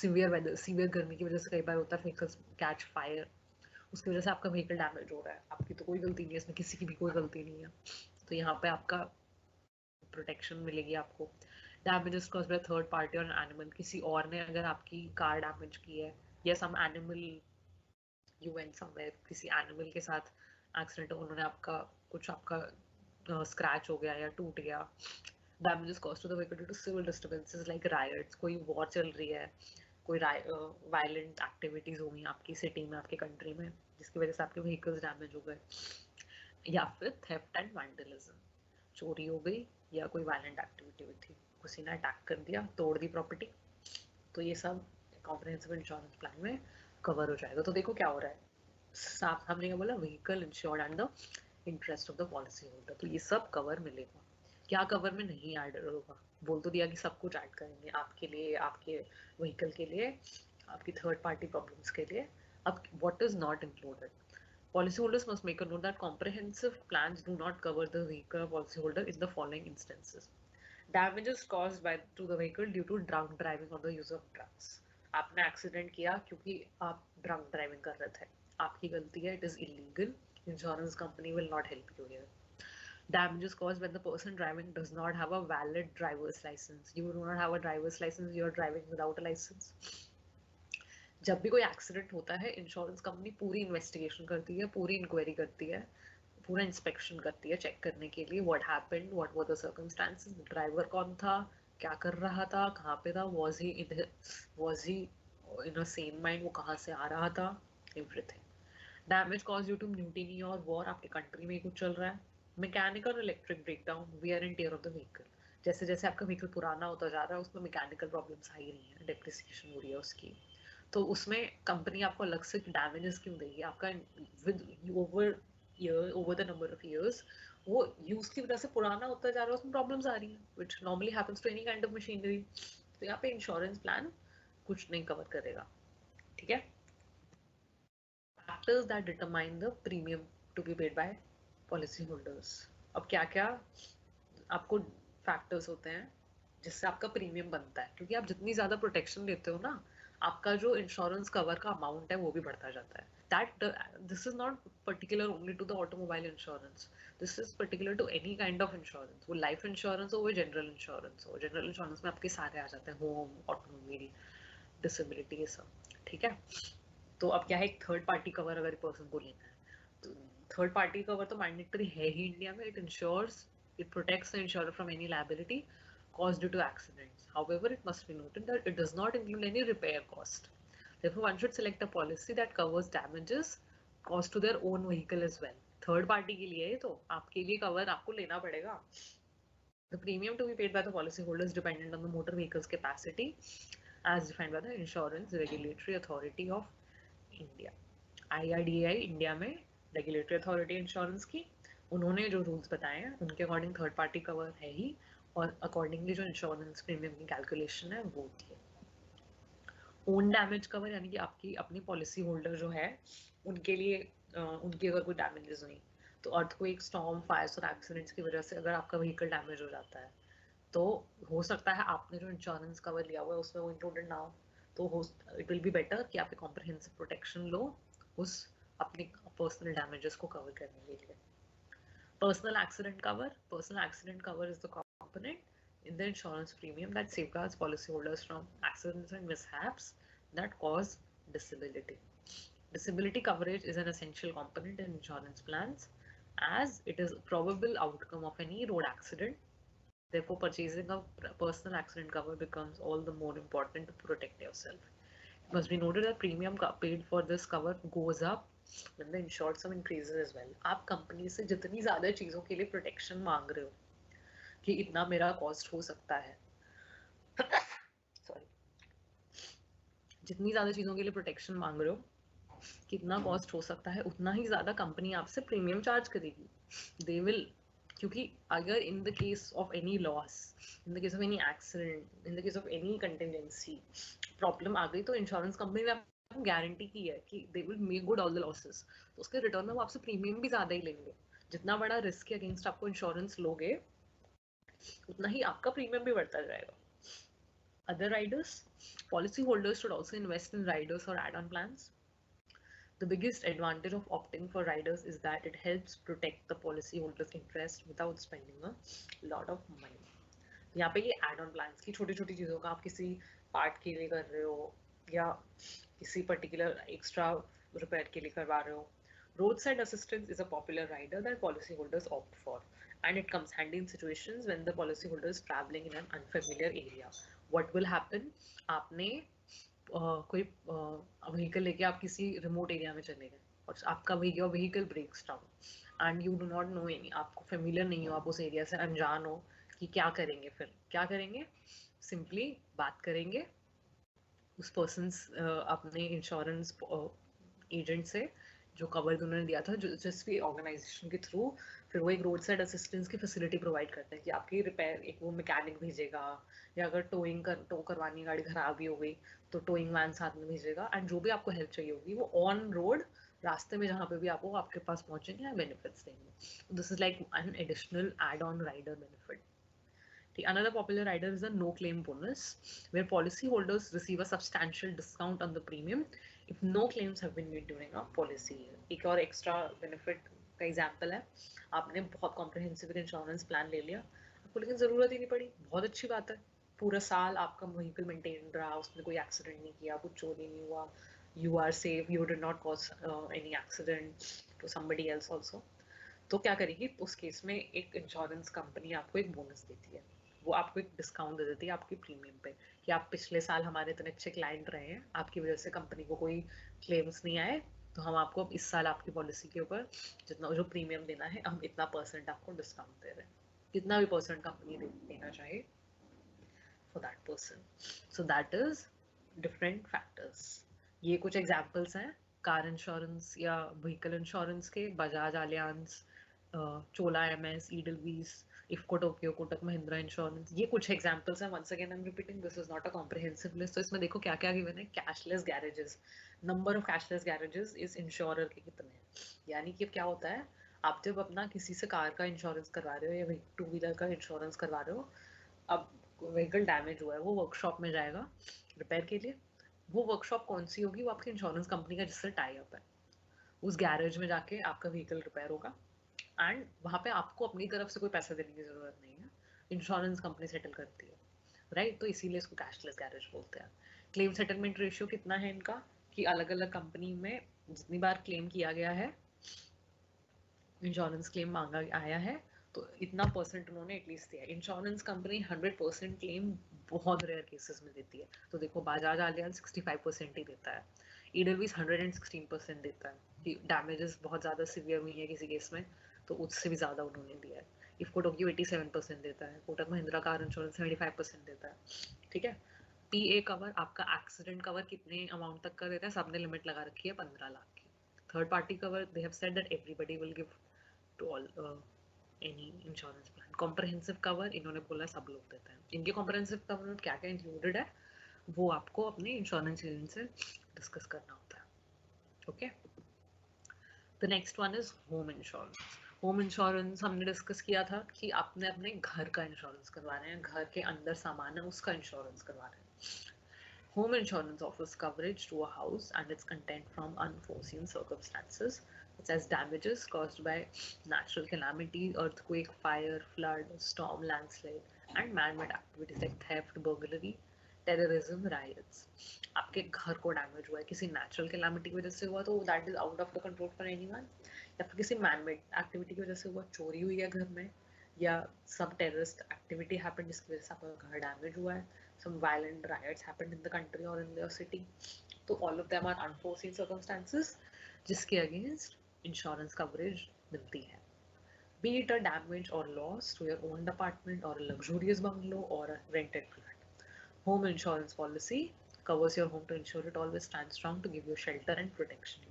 severe weather, severe गर्मी की वजह से कई बार होता है vehicles catch fire, उसकी वजह से आपका vehicle damage हो रहा है, आपकी तो कोई गलती नहीं है इसमें, किसी की भी कोई गलती नहीं है, तो यहाँ पे आपका प्रोटेक्शन मिलेगी आपको. Damages caused by third party और एनिमल, किसी और ने अगर आपकी कार डैमेज की है, या some animal, you went somewhere, किसी एनिमल के साथ एक्सीडेंट, उन्होंने आपका कुछ आपका स्क्रैच हो गया या टूट गया. Damages caused to the vehicle due to civil disturbances like riots, कोई वॉर चल रही है, कोई वायलेंट एक्टिविटीज हो गई आपकी सिटी में, आपके कंट्री में, जिसकी वजह से आपके व्हीकल्स डैमेज हो गए. या फिर थेफ्ट एंड वैंडलिज्म, चोरी हो गई या कोई वायलेंट एक्टिविटी हुई थी, किसी ने अटैक कर दिया, तोड़ दी प्रॉपर्टी, तो ये सब कॉम्प्रिहेंसिव इंश्योरेंस प्लान में कवर हो जाएगा. तो देखो क्या हो रहा है, साफ हमने क्या बोला, vehicle insured and the interest of the policy holder, तो ये सब कवर मिलेगा. क्या कवर में नहीं ऐड होगा, बोल तो दिया कि सब कुछ ऐड करेंगे आपके लिए, आपके व्हीकल के लिए, आपकी थर्ड पार्टी प्रॉब्लम्स के लिए. अब what is not included, policyholders must make a note that comprehensive plans do not cover the vehicle or policyholder in the following instances. Damages caused by to the vehicle due to drunk driving or the use of drugs. आपने accident किया क्योंकि आप drunk driving कर रहे थे, आपकी गलती है, it is illegal, insurance company will not help you here. Damages caused when the person driving does not have a valid driver's license. You do not have a driver's license, you are driving without a license. जब भी कोई accident होता है, insurance company पूरी investigation करती है, पूरी inquiry करती है, पूरा इंस्पेक्शन करती है, चेक करने के लिए what happened, what were the circumstances, driver कौन था, क्या कर रहा था, कहाँ पे था, was he in a sane mind, वो कहाँ से आ रहा था, everything. Damage cause due to mutiny और वॉर, आपके कंट्री में कुछ चल रहा है. Mechanical electric breakdown, wear and tear of the vehicle, जैसे जैसे आपका व्हीकल पुराना होता जा रहा है, उसमें मैकेनिकल प्रॉब्लम्स आ ही रही है, डेप्रिसिएशन हो रही है उसकी, तो उसमें कंपनी आपको अलग से डैमेजेस क्यों देगी, आपका with over the number of years वो यूज की वजह से पुराना होता जा रहा है, उसमें प्रॉब्लम्स आ रही हैं, which normally happens to any kind of machinery. तो यहाँ पे इंश्योरेंस प्लान कुछ नहीं कवर करेगा. ठीक है, factors that determine the premium to be paid by policy holders. अब क्या क्या आपको फैक्टर्स होते हैं जिससे आपका प्रीमियम बनता है, क्योंकि आप जितनी ज्यादा प्रोटेक्शन लेते हो ना, आपका जो इंश्योरेंस कवर का अमाउंट है वो भी बढ़ता जाता है. That this is not particular only to the automobile insurance, this is particular to any kind of insurance, वो लाइफ इंश्योरेंस हो, वो जनरल इंश्योरेंस हो. जनरल इंश्योरेंस में आपके सारे आ जाते हैं, होम, ऑटोमोबाइल, डिसेबिलिटी, ये सब. ठीक है, तो अब क्या है, एक थर्ड पार्टी कवर अगर पर्सन को लेना है, तो थर्ड पार्टी कवर तो मैंडेटरी है ही इंडिया में. It insures, it protects the insurer from any liability caused due to accidents. However, it must be noted that it does not include any repair cost. Therefore, one should select a policy that covers damages caused to their own vehicle as well. Third party के लिए तो आपके लिए cover आपको लेना पड़ेगा, The premium to be paid by the policyholder is dependent on the motor vehicle's capacity as defined by the Insurance Regulatory Authority of India. IRDAI India में regulatory authority insurance की, उन्होंने जो रूल्स बताए हैं उनके अकॉर्डिंग थर्ड पार्टी कवर है ही, और accordingly जो इंश्योरेंस प्रीमियम की कैलकुलेशन है वो होती है। ओन डैमेज कवर यानी कि आपकी अपनी पॉलिसी होल्डर जो है उनके लिए उनकी अगर कोई डैमेजेस हुई, तो अर्थक्वेक, स्टॉर्म, फायर्स और एक्सीडेंट्स की वजह से अगर आपका व्हीकल डैमेज हो जाता है तो हो सकता है आपने जो इंश्योरेंस कवर लिया हुआ है उसमें वो इंक्लूडेड ना हो, तो इट विल बी बेटर कि आप एक कॉम्प्रिहेंसिव प्रोटेक्शन लो उस अपनी पर्सनल डैमेजेस को कवर करने के लिए। Personal accident cover is the component in the insurance premium that safeguards policyholders from accidents and mishaps that cause disability. Disability coverage is an essential component in insurance plans as it is a probable outcome of any road accident. Therefore, purchasing a personal accident cover becomes all the more important to protect yourself. It must be noted that premium paid for this cover goes up when the insured sum increases as well. आप company से जितनी ज़्यादा चीज़ों के लिए protection मांग रहे हो कि इतना मेरा कॉस्ट हो सकता है सॉरी जितनी ज़्यादा चीज़ों के लिए प्रोटेक्शन मांग रहे हो कितना कॉस्ट हो सकता है, उतना ही ज़्यादा कंपनी आपसे प्रीमियम चार्ज करेगी। दे विल, क्योंकि अगर in the case of any loss, in the case of any accident, in the case of any contingency problem आ गई, तो इंश्योरेंस कंपनी ने आपको गारंटी की है कि they will make good all the losses, तो उसके रिटर्न में वो आपसे प्रीमियम भी ज़्यादा ही लेंगे। जितना बड़ा रिस्क के अगेंस्ट आपको इंश्योरेंस लोगे उतना ही आपका प्रीमियम भी बढ़ता जाएगा। Other riders, policyholders should also invest in riders or add-on plans. The biggest advantage of opting for riders is that it helps protect the policyholder's interest without spending a lot of money. यहाँ पे ये add-on plans की छोटी छोटी चीज़ों का आप किसी पार्ट के लिए कर रहे हो या किसी पर्टिकुलर एक्स्ट्रा रिपेयर के लिए करवा रहे हो। Roadside assistance is a popular rider that policyholders opt for, and it comes handy in situations when the policyholder is traveling in an unfamiliar area. What will happen? आपने कोई vehicle लेके आप किसी रिमोट एरिया में चले गए और आपका vehicle breaks down and you do not know any, आपको फेमिलियर नहीं हो, आप उस एरिया से अनजान हो कि क्या करेंगे। फिर क्या करेंगे? सिंपली बात करेंगे उस पर्सन्स अपने इंश्योरेंस एजेंट से जो कवर उन्होंने दिया था, जिस भी ऑर्गेनाइजेशन के थ्रू, फिर वो एक रोड साइड असिस्टेंस की फैसिलिटी प्रोवाइड करते हैं कि आपकी रिपेयर एक वो मैकेनिक भेजेगा, या अगर टो करवानी गाड़ी खराब भी हो गई तो टोइंग वैन साथ में भेजेगा, एंड जो भी आपको हेल्प चाहिए होगी वो ऑन रोड रास्ते में जहाँ पे भी आपको आपके पास पहुंचेंगे या बेनिफिट्स देंगे। This is like an additional add on rider benefit. Another popular rider is a no-claim bonus, where policyholders receive a substantial discount on the premium if no claims have been made during a policy year. एक और extra benefit का example है, आपने बहुत comprehensive insurance plan ले लिया, आपको लेकिन ज़रूरत ही नहीं पड़ी, बहुत अच्छी बात है, पूरा साल आपका व्हीकल मेंटेन रहा, उसमें कोई एक्सीडेंट नहीं किया, कुछ चोरी नहीं हुआ, you are safe, you did not cause any accident to somebody else also. तो क्या करेगी उस केस में? एक इंश्योरेंस कंपनी आपको एक बोनस देती है, वो आपको एक डिस्काउंट दे देती है आपकी प्रीमियम पे कि आप पिछले साल हमारे इतने अच्छे क्लाइंट रहे हैं, आपकी वजह से कंपनी को कोई क्लेम्स नहीं आए, तो हम आपको इस साल आपकी पॉलिसी के ऊपर जितना जो प्रीमियम देना है हम इतना % आपको डिस्काउंट दे रहे हैं, कितना भी % कंपनी देना चाहे for that person. So that is different factors. ये कुछ एग्जाम्पल्स हैं कार इंश्योरेंस या व्हीकल इंश्योरेंस के। Bajaj Allianz, Chola MS, Edelweiss, IFFCO Tokyo, Kotak Mahindra insurance, ये कुछ एग्जांपल्स हैं। Once again I am repeating, this is not a comprehensive list. तो इसमें देखो क्या क्या गिवन है। Cashless garages, number of cashless garages इस इंश्योरर के कितने हैं, यानी कि क्या होता है, आप जब अपना किसी से कार का इंश्योरेंस करवा रहे हो या टू व्हीलर का इंश्योरेंस करवा रहे हो, अब व्हीकल डैमेज हुआ है, वो वर्कशॉप में जाएगा रिपेयर के लिए, वो वर्कशॉप कौन सी होगी? वो आपकी इंश्योरेंस कंपनी का जिससे टाई अप है, उस गैरेज में जाके आपका व्हीकल रिपेयर होगा, एंड वहाँ पे आपको अपनी तरफ से कोई पैसा देने की जरूरत नहीं है, इंश्योरेंस कंपनी सेटल करती है, राइट? तो इसीलिए इसको कैशलेस गैरेज बोलते हैं। क्लेम सेटलमेंट रेशियो कितना है इनका कि अलग अलग कंपनी में जितनी बार क्लेम किया गया है, इंश्योरेंस क्लेम मांगा आया है, तो इतना % उन्होंने एटलीस्ट दिया है। इंश्योरेंस कंपनी 100% क्लेम बहुत रेयर केसेस में देती है, तो देखो बजाज अलियांज 65% ही देता है, ईडलवीज 116% देता है कि डैमेजेस बहुत ज़्यादा सीवियर हुई है किसी केस में, तो उससे भी ज़्यादा उन्होंने दिया है। इफ कोटक यू 87% देता है, कोटक महिंद्रा कार इंश्योरेंस 75% देता है, ठीक है। पीए कवर आपका एक्सीडेंट कवर कितने अमाउंट तक का देता है, सबने लिमिट लगा रखी है 15 लाख की। Third party cover they have said that everybody will give to all any insurance plan. Comprehensive cover इन्होंने बोला सब लोग देते हैं। इनके कॉम्प्रहेंसिव कवर में क्या क्या इंक्लूडेड है वो आपको अपने इंश्योरेंस एजेंट से डिस्कस करना होता है, okay. The next one is home insurance. Home insurance हमने डिस्कस किया था कि आपने अपने घर का इंश्योरेंस करवा रहे हैं, घर के अंदर सामान है उसका इंश्योरेंस करवा रहे हैं। Home insurance offers coverage to a house and its content from unforeseen circumstances, such as damages caused by natural calamities, earthquake, fire, flood, storm, landslide, and man-made activities like theft, burglary, terrorism, riots. आपके घर को damage हुआ है किसी natural calamity की वजह से हुआ तो that is out of the control for anyone, या फिर किसी मैन-मेड एक्टिविटी की वजह से हुआ, चोरी हुई है घर में, या सब टेररिस्ट एक्टिविटी हैपेंड जिसकी वजह से आपका घर डैमेज हुआ है, some violent riots happened in the country or in their city. So all of them are unforeseen circumstances जिसके against insurance coverage मिलती है. Be it a damage or loss to your own apartment or a luxurious bungalow or a rented flat. Home insurance policy covers your home to ensure it always stands strong to give you shelter and protection.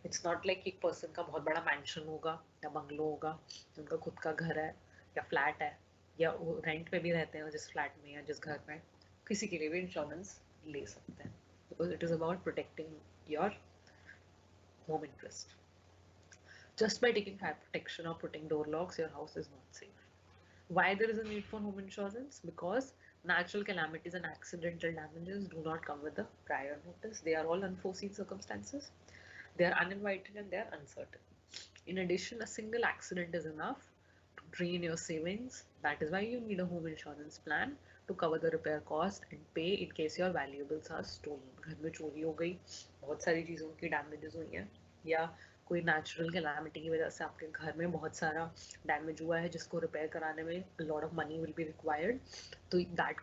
It's not like एक person का बहुत बड़ा mansion होगा या bungalow होगा, उनका खुद का घर है या flat है या वो रेंट पे भी रहते हैं जिस फ्लैट में या जिस घर में, किसी के लिए भी इंश्योरेंस ले सकते हैं because it is about protecting your home interest. Just by taking fire protection or putting door locks, your house is not safe. Why there is a need for home insurance? Because natural calamities and accidental damages do not come with a prior notice. They are all unforeseen circumstances. They are uninvited and they are uncertain. In addition, a single accident is enough to drain your savings. That is why you need a home insurance plan to cover the repair cost and pay in case your valuables are stolen. घर में चोरी हो गई, बहुत सारी चीज़ों की damages हुई हैं, या कोई नेचुरल कैलामिटी की वजह से आपके घर में बहुत सारा डैमेज हुआ है जिसको रिपेयर कराने में lot of money will be required, तो दैट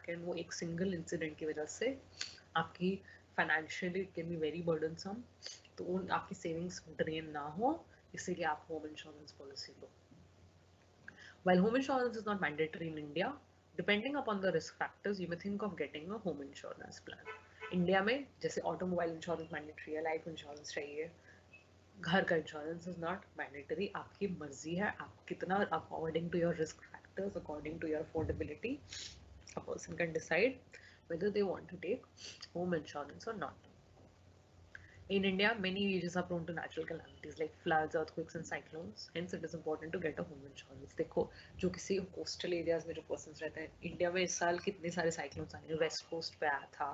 कैन वो एक सिंगल इंसिडेंट की वजह से आपकी financially it can be very burdensome, तो उन आपकी सेविंग्स ड्रेन ना हो, इसीलिए आप home insurance policy low. While home insurance is not mandatory in India, depending upon the risk factors, you may think of getting a home insurance plan. India में जैसे automobile insurance mandatory है, life insurance चाहिए, घर का insurance is not mandatory. आपकी मर्जी है आप कितना, according to your risk factors, according to your affordability, a person can decide whether they want to take home insurance or not. In India, many regions are prone to natural calamities like floods, earthquakes, and cyclones. Hence, it is important to get a home insurance. देखो, जो किसी coastal areas में जो persons रहते हैं, India में इस साल कितने सारे साइक्लोन्स आए हैं. वेस्ट कोस्ट पे आया था,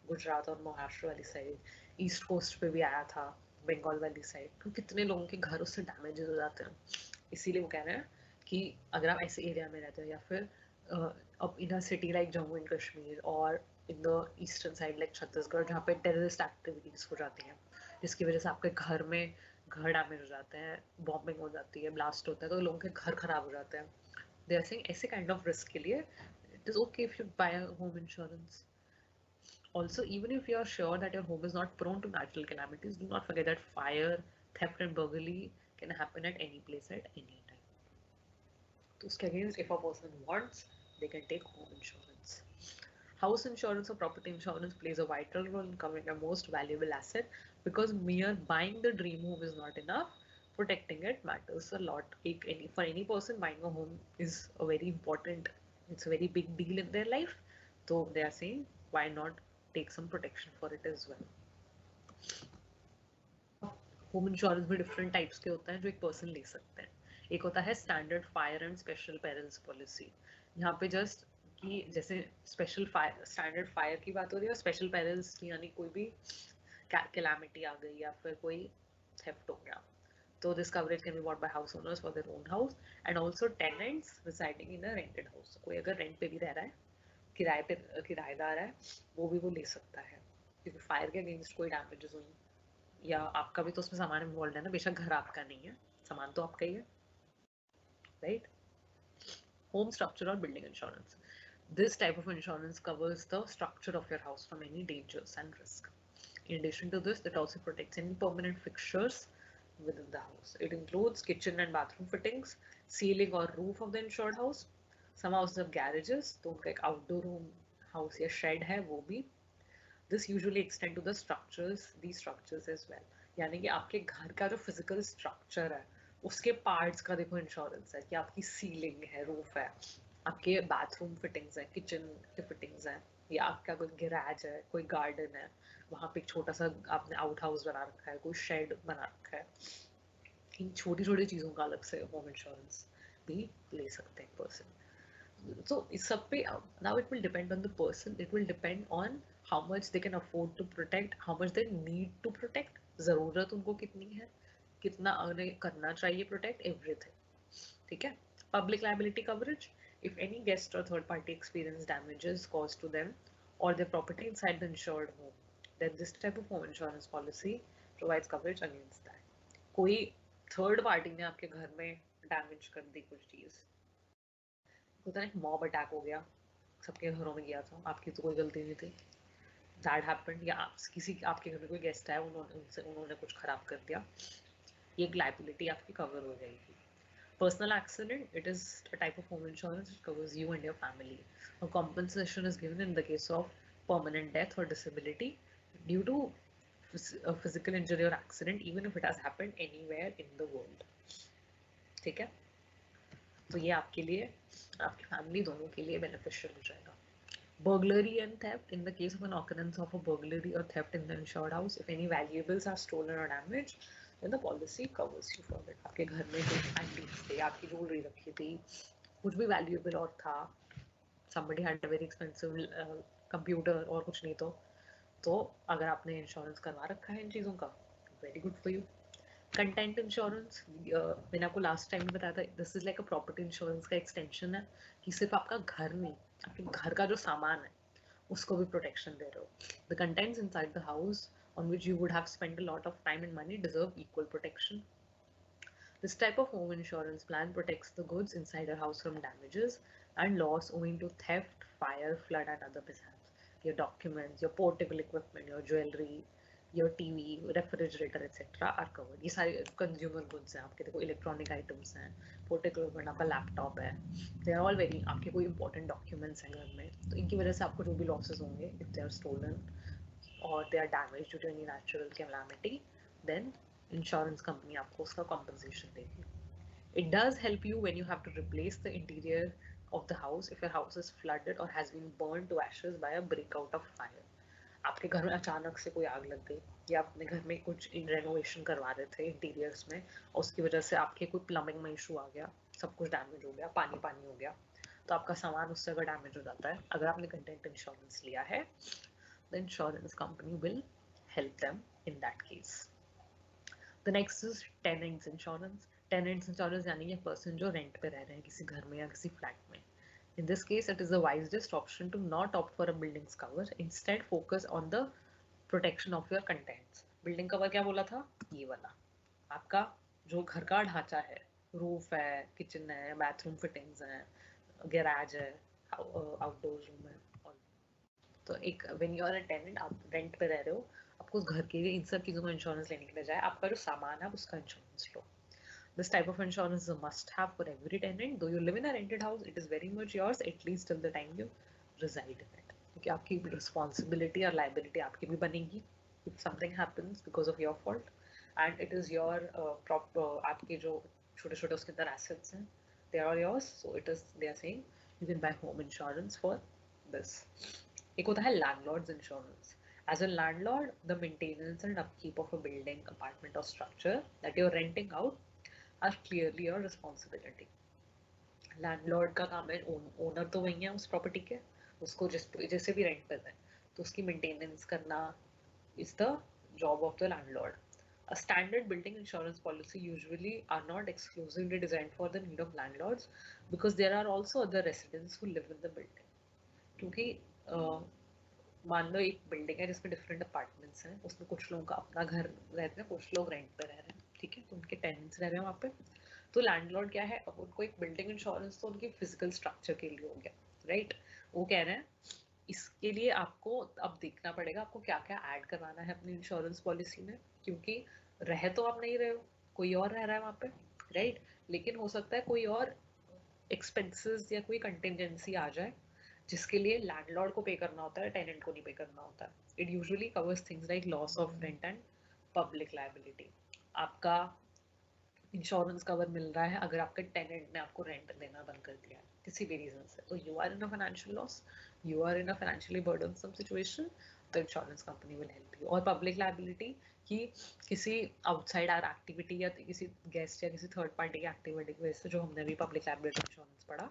गुजरात और महाराष्ट्र वाली साइड, ईस्ट कोस्ट पे भी आया था, बंगाल वाली साइड. तो कितने लोगों के घर उससे डैमेज हो जाते हैं. इसीलिए वो कह रहे हैं कि अगर आप ऐसे एरिया में रहते हो या फिर अब in a city like Jammu and Kashmir और in the eastern side like Chhattisgarh, जहाँ पे टेररिस्ट एक्टिविटीज हो जाती हैं जिसकी वजह से आपके घर में घर डैमेज हो जाते हैं, बॉम्बिंग हो जाती है, ब्लास्ट होता है, तो लोगों के घर खराब हो जाते हैं. दे आर सेइंग ऐसे काइंड ऑफ रिस्क के लिए it is okay if you buy a home insurance. Also, even if you are sure that your home is not prone to natural calamities, do not forget that fire, theft and burglary can happen at any place at any time. So, against, if a person wants, they can take home insurance. House insurance or property insurance plays a vital role in covering your most valuable asset because mere buying the dream home is not enough. Protecting it matters a lot. For any person, buying a home is a very important, it's a very big deal in their life. So they are saying, why not take some protection for it as well. Home insurance भी different types के होते हैं जो एक person ले सकते हैं. एक होता है standard fire and special perils policy. यहाँ पे जस्ट कि जैसे स्पेशल फायर, स्टैंडर्ड फायर की बात हो रही है, और स्पेशल पेरिल्स यानी कोई भी कैलामिटी आ गई या फिर कोई थेफ्ट हो गया. So this coverage can be bought by house owners for their own house and also tenants residing in a rented house. कोई अगर रेंट पे भी रह रहा है, किराए पे किराएदार है, वो भी वो ले सकता है क्योंकि फायर के अगेंस्ट कोई डैमेजेस हुई या आपका भी तो उसमें सामान इन्वॉल्व है ना, बेशक घर आपका नहीं है, सामान तो आपका ही है, right. Home structure or building insurance. This type of insurance covers the structure of your house from any dangers and risk. In addition to this, it also protects any permanent fixtures within the house. It includes kitchen and bathroom fittings, ceiling or roof of the insured house. Some houses have garages, तो उनका एक outdoor room house या shed है वो भी. This usually extend to the structures, these structures as well. यानी कि आपके घर का जो physical structure है उसके parts का देखो insurance है कि आपकी ceiling है, roof है, आपके bathroom fittings है, kitchen के fittings हैं, या आपका कोई garage है, कोई garden है, वहाँ पे एक छोटा सा आपने आउट हाउस बना रखा है, कोई शेड बना रखा है. इन छोटी छोटी चीज़ों का अलग से होम इंश्योरेंस भी ले सकते हैं पर्सन. So इस सब पे now it will depend on the person, it will depend on how much they can afford to protect, how much they need to protect, ज़रूरत उनको कितनी है, कितना उन्हें करना चाहिए protect everything. ठीक है. Public liability coverage, if any guest or third party experience damages caused to them or their property inside the insured home, then this type of home insurance policy provides coverage against that. कोई third party ने आपके घर में damage कर दी कुछ चीज़, होता है mob attack हो गया, सबके घरों में गया था, आपकी तो कोई गलती नहीं थी, दैट हैपेंड, या किसी आपके घर में कोई गेस्ट आया, उन्होंने कुछ खराब कर दिया, ये लायबिलिटी आपकी कवर हो जाएगी. Personal accident, it is a type of home insurance which covers you and your family. A compensation is given in the case of permanent death or disability due to a physical injury or accident, even if it has happened anywhere in the world. ठीक है, तो ये आपके लिए, आपकी family दोनों के लिए बेनिफिशियल हो जाएगा. Burglary and theft, in the case of an occurrence of a burglary or theft in the insured house, if any valuables are stolen or damaged, then the policy covers you for it. आपके घर में कुछ antiques थे, आपकी jewellery रखी थी, कुछ भी वैल्यूएबल और था, somebody had a very expensive computer और कुछ नहीं, तो अगर आपने इंश्योरेंस करवा रखा है इन चीज़ों का, very good for you. Content insurance, मैंने आपको लास्ट टाइम बताया था, this is like a property insurance का एक्सटेंशन है कि सिर्फ आपका घर नहीं, आपके घर का जो सामान है उसको भी प्रोटेक्शन दे रहे हो. The contents inside the house on which you would have spent a lot of time and money deserve equal protection. This type of home insurance plan protects the goods inside a house from damages and loss owing to theft, fire, flood and other mishaps. Your documents, your portable equipment, your jewelry, your TV, refrigerator etc. are covered. ये सारे consumer goods हैं आपके, देखो electronic items हैं, portable equipment, आपका laptop है, they are all very, आपके कोई important documents हैं घर में, तो इनकी वजह से आपको जो भी losses होंगे, if they are stolen or they are damaged due to any natural calamity, then insurance company आपको उसका compensation देगी. It does help you when you have to replace the interior of the house if your house is flooded or has been burned to ashes by a breakout of fire. आपके घर में अचानक से कोई आग लग गई, या अपने घर में कुछ रेनोवेशन करवा रहे थे इंटीरियर्स में और उसकी वजह से आपके कोई प्लम्बिंग में इशू आ गया, सब कुछ डैमेज हो गया, पानी पानी हो गया, तो आपका सामान उससे अगर डैमेज हो जाता है, अगर आपने कंटेंट इंश्योरेंस लिया है, the insurance company will help them in that case. The next is tenants insurance. Tenants insurance यानी कि person जो rent पे रह रहे हैं किसी घर में या किसी flat में. In this case, it is the wisest option to not opt for a building's cover. Instead, focus on the protection of your contents. Building cover क्या बोला था? ये वाला. आपका जो घर का ढांचा है, roof है, kitchen है, bathroom fittings हैं, garage है, outdoor room है, तो एक when you are a tenant, आप रेंट पे रह रहे हो, आपको घर के लिए इन सब चीज़ों का इंश्योरेंस लेने के लिए जाए, आपका जो सामान है उसका insurance low. This type of insurance is a must have for every tenant. Though you live in a rented house, it is very much yours at least till the time you reside in it. क्योंकि आपकी responsibility और liability आपकी भी बनेगी if something happens because of your fault, and it is your आपके जो छोटे छोटे उसके अंदर assets हैं, they are yours, so it is, they are saying you can buy home insurance for this. एक होता है landlord's insurance. As a landlord, the maintenance and upkeep of a building, apartment or structure that you're renting out are clearly your responsibility. Landlord का काम है, owner तो वही है उस प्रॉपर्टी के, उसको जैसे भी रेंट पे दें तो उसकी मेंटेनेंस करना is the job of the landlord. A standard building insurance policy usually are not exclusively designed for the need of landlords because there are also other residents who live in the building. क्योंकि मान लो एक building है जिसमें different apartments हैं, उसमें कुछ लोगों का अपना घर रहते हैं, कुछ लोग रेंट पे रह रहे हैं, ठीक है, तो उनके टेनेंट्स रह रहे हैं वहाँ पे, तो लैंडलॉर्ड क्या है, अब उनको एक बिल्डिंग इंश्योरेंस तो उनके फिजिकल स्ट्रक्चर के लिए हो गया, राइट. वो कह रहे हैं इसके लिए आपको अब देखना पड़ेगा आपको क्या क्या ऐड करवाना है अपनी इंश्योरेंस पॉलिसी में, क्योंकि रह तो आप नहीं रहे हो, कोई और रह रहा है वहाँ पे, राइट? लेकिन हो सकता है कोई और एक्सपेंसेस या कोई कंटिजेंसी आ जाए जिसके लिए लैंडलॉर्ड को पे करना होता है, टेनेंट को नहीं पे करना होता है. It usually covers things like loss of rent and public liability. आपका इंश्योरेंस कवर मिल रहा है अगर आपके टेनेंट ने आपको रेंट देना बंद कर दिया है किसी भी रीजन से, तो you are in a financial loss, you are in a financially burdensome situation, तो insurance company will help you. और पब्लिक लायबिलिटी कि किसी आउटसाइड आर एक्टिविटी या किसी गेस्ट या किसी थर्ड पार्टी की एक्टिविटी की वजह से, जो हमने भी पब्लिक लायबिलिटी इंश्योरेंस पढ़ा,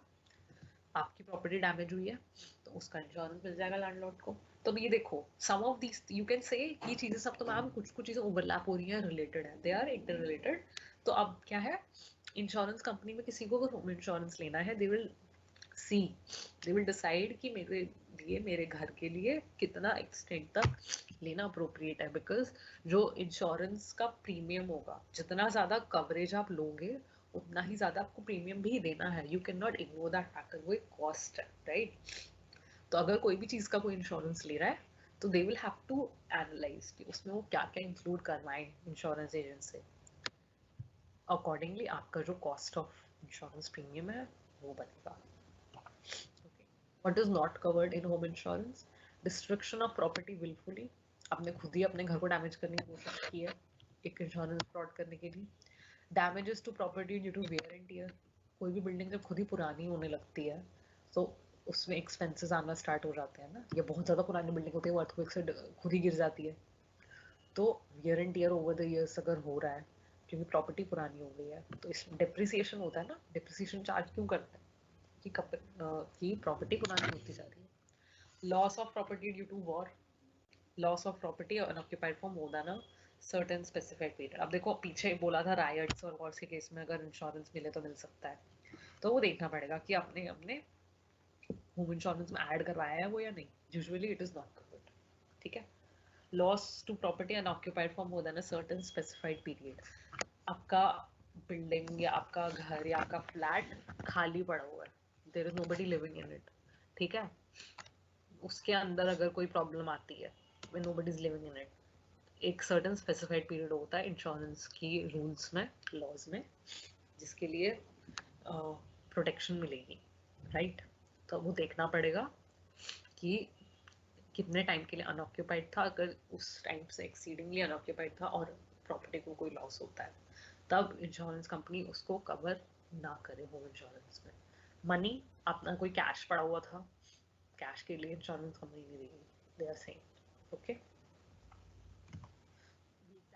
आपकी प्रॉपर्टी डैमेज हुई है तो उसका इंश्योरेंस मिल जाएगा लैंडलॉर्ड को. तो ये देखो, some of these you can say ये चीजें सब तो मैम कुछ कुछ चीजें ओवरलैप हो रही हैं, रिलेटेड है, दे आर इंटर रिलेटेड. तो अब क्या है, इंश्योरेंस कंपनी में किसी को अगर होम इंश्योरेंस लेना है, they will see, they will decide कि मेरे लिए, मेरे घर के लिए कितना एक्सटेंट तक लेना अप्रोप्रिएट है. बिकॉज जो इंश्योरेंस का प्रीमियम होगा, जितना ज्यादा कवरेज आप लोगे उतना ही ज्यादा आपको प्रीमियम भी देना है. You can not ignore that factor, वो एक कॉस्ट है, राइट? तो अगर कोई भी चीज का कोई इंश्योरेंस ले रहा है तो they will have to analyse कि उसमें वो क्या क्या इंक्लूड करवाएं इंश्योरेंस एजेंट से. अकॉर्डिंगली आपका जो कॉस्ट ऑफ इंश्योरेंस प्रीमियम है वो बनेगा. What is not covered in home insurance? Destruction of property willfully. आपने खुद ही अपने घर को डैमेज करने की कोशिश की है एक इंश्योरेंस फ्रॉड करने के लिए. Damages to property due to wear and tear. कोई भी बिल्डिंग जब खुद ही पुरानी होने लगती है तो उसमें एक्सपेंसेस आना स्टार्ट हो जाते हैं ना, या बहुत ज़्यादा पुरानी बिल्डिंग होती है वो अर्थक्वेक से खुद ही गिर जाती है. तो wear and tear over the years अगर हो रहा है क्योंकि प्रॉपर्टी पुरानी हो गई है, तो इसमें डेप्रिसिएशन होता है ना. डेप्रिसिएशन चार्ज क्यों करते हैं कि प्रॉपर्टी पुरानी होती जा रही है. Loss of property due to war. Loss of property unoccupied for more than a certain specified period. अब देखो पीछे बोला था रायट्स और वॉर्स के केस में अगर इंश्योरेंस मिले तो मिल सकता है, तो वो देखना पड़ेगा कि आपने अपने होम इंश्योरेंस में ऐड करवाया है वो या नहीं. Usually it is not covered. ठीक है. Loss to property unoccupied for more than a certain specified period. आपका बिल्डिंग या आपका घर या आपका फ्लैट खाली पड़ा हुआ है, there is nobody living in it, ठीक है, उसके अंदर अगर कोई प्रॉब्लम आती है, when nobody is living in it, एक सर्टेन स्पेसिफाइड पीरियड होता है इंश्योरेंस की रूल्स में, लॉज में, जिसके लिए प्रोटेक्शन मिलेगी, राइट? तो वो देखना पड़ेगा कि कितने टाइम के लिए अनऑक्यूपाइड था. अगर उस टाइम से एक्सीडिंगली अनऑक्यूपाइड था और प्रॉपर्टी को कोई लॉस होता है, तब इंश्योरेंस कंपनी उसको कवर ना करे होम इंश्योरेंस में. मनी, अपना कोई कैश पड़ा हुआ था, कैश के लिए इंश्योरेंस कंपनी नहीं देगी. They are saying okay.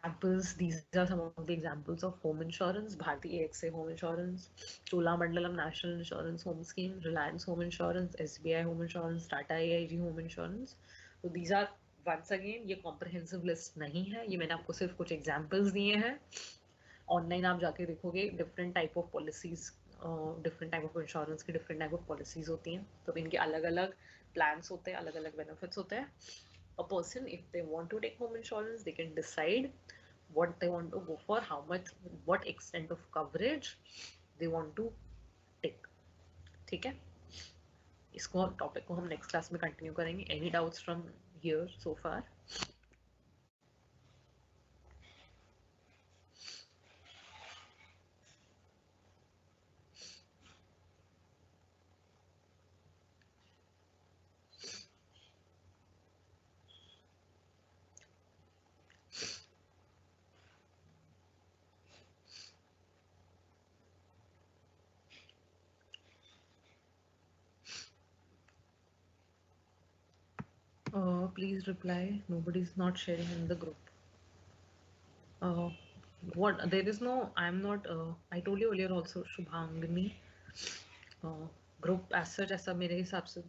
Examples, these are some of the examples of home insurance. Bharti AXA home insurance, Cholamandalam National Insurance Home Scheme, Reliance Home Insurance, SBI Home Insurance, Tata AIG Home Insurance. So these are once again, ये comprehensive list नहीं है, ये मैंने आपको सिर्फ कुछ examples दिए हैं. ऑनलाइन आप जाके देखोगे different type of policies, different type of insurance की डिफरेंट टाइप ऑफ पॉलिसीज होती हैं, तो इनके अलग अलग प्लान्स होते हैं, अलग अलग बेनिफिट्स होते हैं. A person, if they want to take home insurance, they can decide what they want to go for, how much, what extent of coverage they want to take. ठीक है, इसको टॉपिक को हम नेक्स्ट क्लास में continue करेंगे. Any doubts from here so far? Please reply. Nobody is not sharing in the group. What? There is no. I'm not. I told you earlier also, Shubhangini. Group as such ऐसा मेरे हिसाब से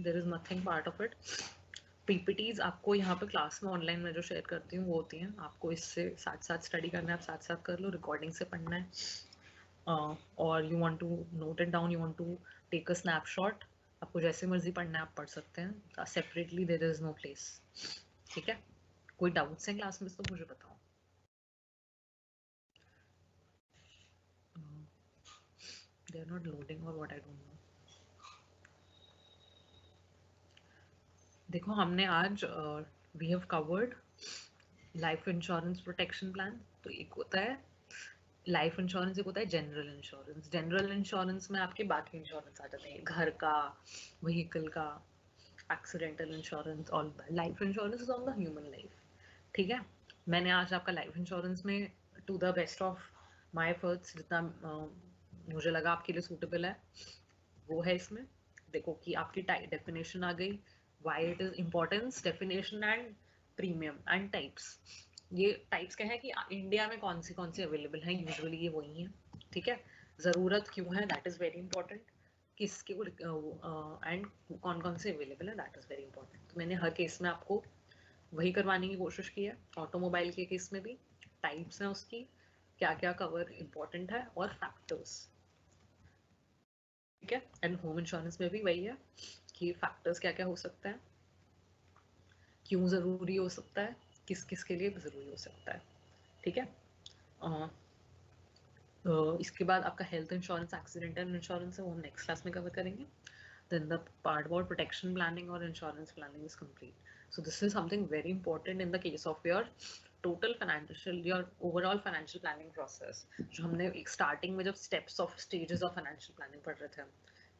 there is nothing part of it. PPTs आपको यहाँ पे class में online में जो शेयर करती हूँ वो होती हैं. आपको इससे साथ साथ स्टडी करना है, आप साथ साथ कर लो. रिकॉर्डिंग से पढ़ना है और you want to note it down, you want to take a snapshot, आपको जैसे मर्जी पढ़ना है आप पढ़ सकते हैं. Separately there is no place. ठीक है. कोई डाउट्स हैं क्लास में तो मुझे बताओ. They are not loading or what, I don't know. देखो हमने आज we have covered life insurance protection plan. तो एक होता है लाइफ इंश्योरेंस एक होता है जनरल इंश्योरेंस। जनरल इंश्योरेंस में आपके बाकी इंश्योरेंस आ जाते हैं, घर का, व्हीकल का, accidental insurance, all. Life insurance is on the human life. ठीक है, मैंने आज आपका लाइफ इंश्योरेंस में to the best of my efforts जितना मुझे लगा आपके लिए सूटेबल है वो है इसमें। देखो कि आपकी डेफिनेशन आ गई, why it is importance, definition and premium and types. ये टाइप्स क्या है कि इंडिया में कौन सी अवेलेबल है, यूजुअली ये वही है। ठीक है, जरूरत क्यों है, दैट इज वेरी इंपॉर्टेंट। किसके एंड कौन कौन से अवेलेबल है, दैट इज वेरी इंपॉर्टेंट। तो मैंने हर केस में आपको वही करवाने की कोशिश की है। ऑटोमोबाइल के केस में भी टाइप्स हैं उसकी, क्या क्या कवर इंपॉर्टेंट है, और फैक्टर्स। ठीक है, एंड होम इंश्योरेंस में भी वही है कि फैक्टर्स क्या क्या हो सकता है, क्यों ज़रूरी हो सकता है, किस किस के लिए ज़रूरी हो सकता है। ठीक है, इसके बाद आपका हेल्थ इंश्योरेंस, एक्सीडेंटल इंश्योरेंस है, वो हम नेक्स्ट क्लास में कवर करेंगे। Then the part about protection planning or insurance planning is complete. So this is something very important in the case of your total financial, your overall financial planning process. जो हमने एक starting में जब steps of stages of financial planning पढ़ रहे थे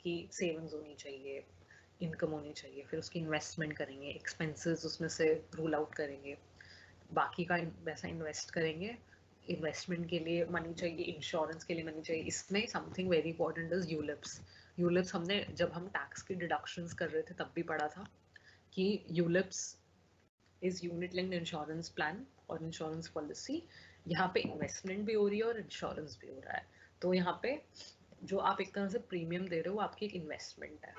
कि savings होनी चाहिए, income होनी चाहिए, फिर उसकी investment करेंगे, expenses उसमें से rule out करेंगे, बाकी का वैसा इन्वेस्ट करेंगे, इन्वेस्टमेंट के लिए मनी चाहिए, इंश्योरेंस के लिए मनी चाहिए। इसमें something very important is ULIPs. ULIPs हमने जब हम टैक्स की डिडक्शंस कर रहे थे तब भी पढ़ा था कि ULIPs is unit linked insurance plan और इंश्योरेंस पॉलिसी। यहाँ पे इन्वेस्टमेंट भी हो रही है और इंश्योरेंस भी हो रहा है। तो यहाँ पे जो आप एक तरह से प्रीमियम दे रहे हो, आपकी एक इन्वेस्टमेंट है।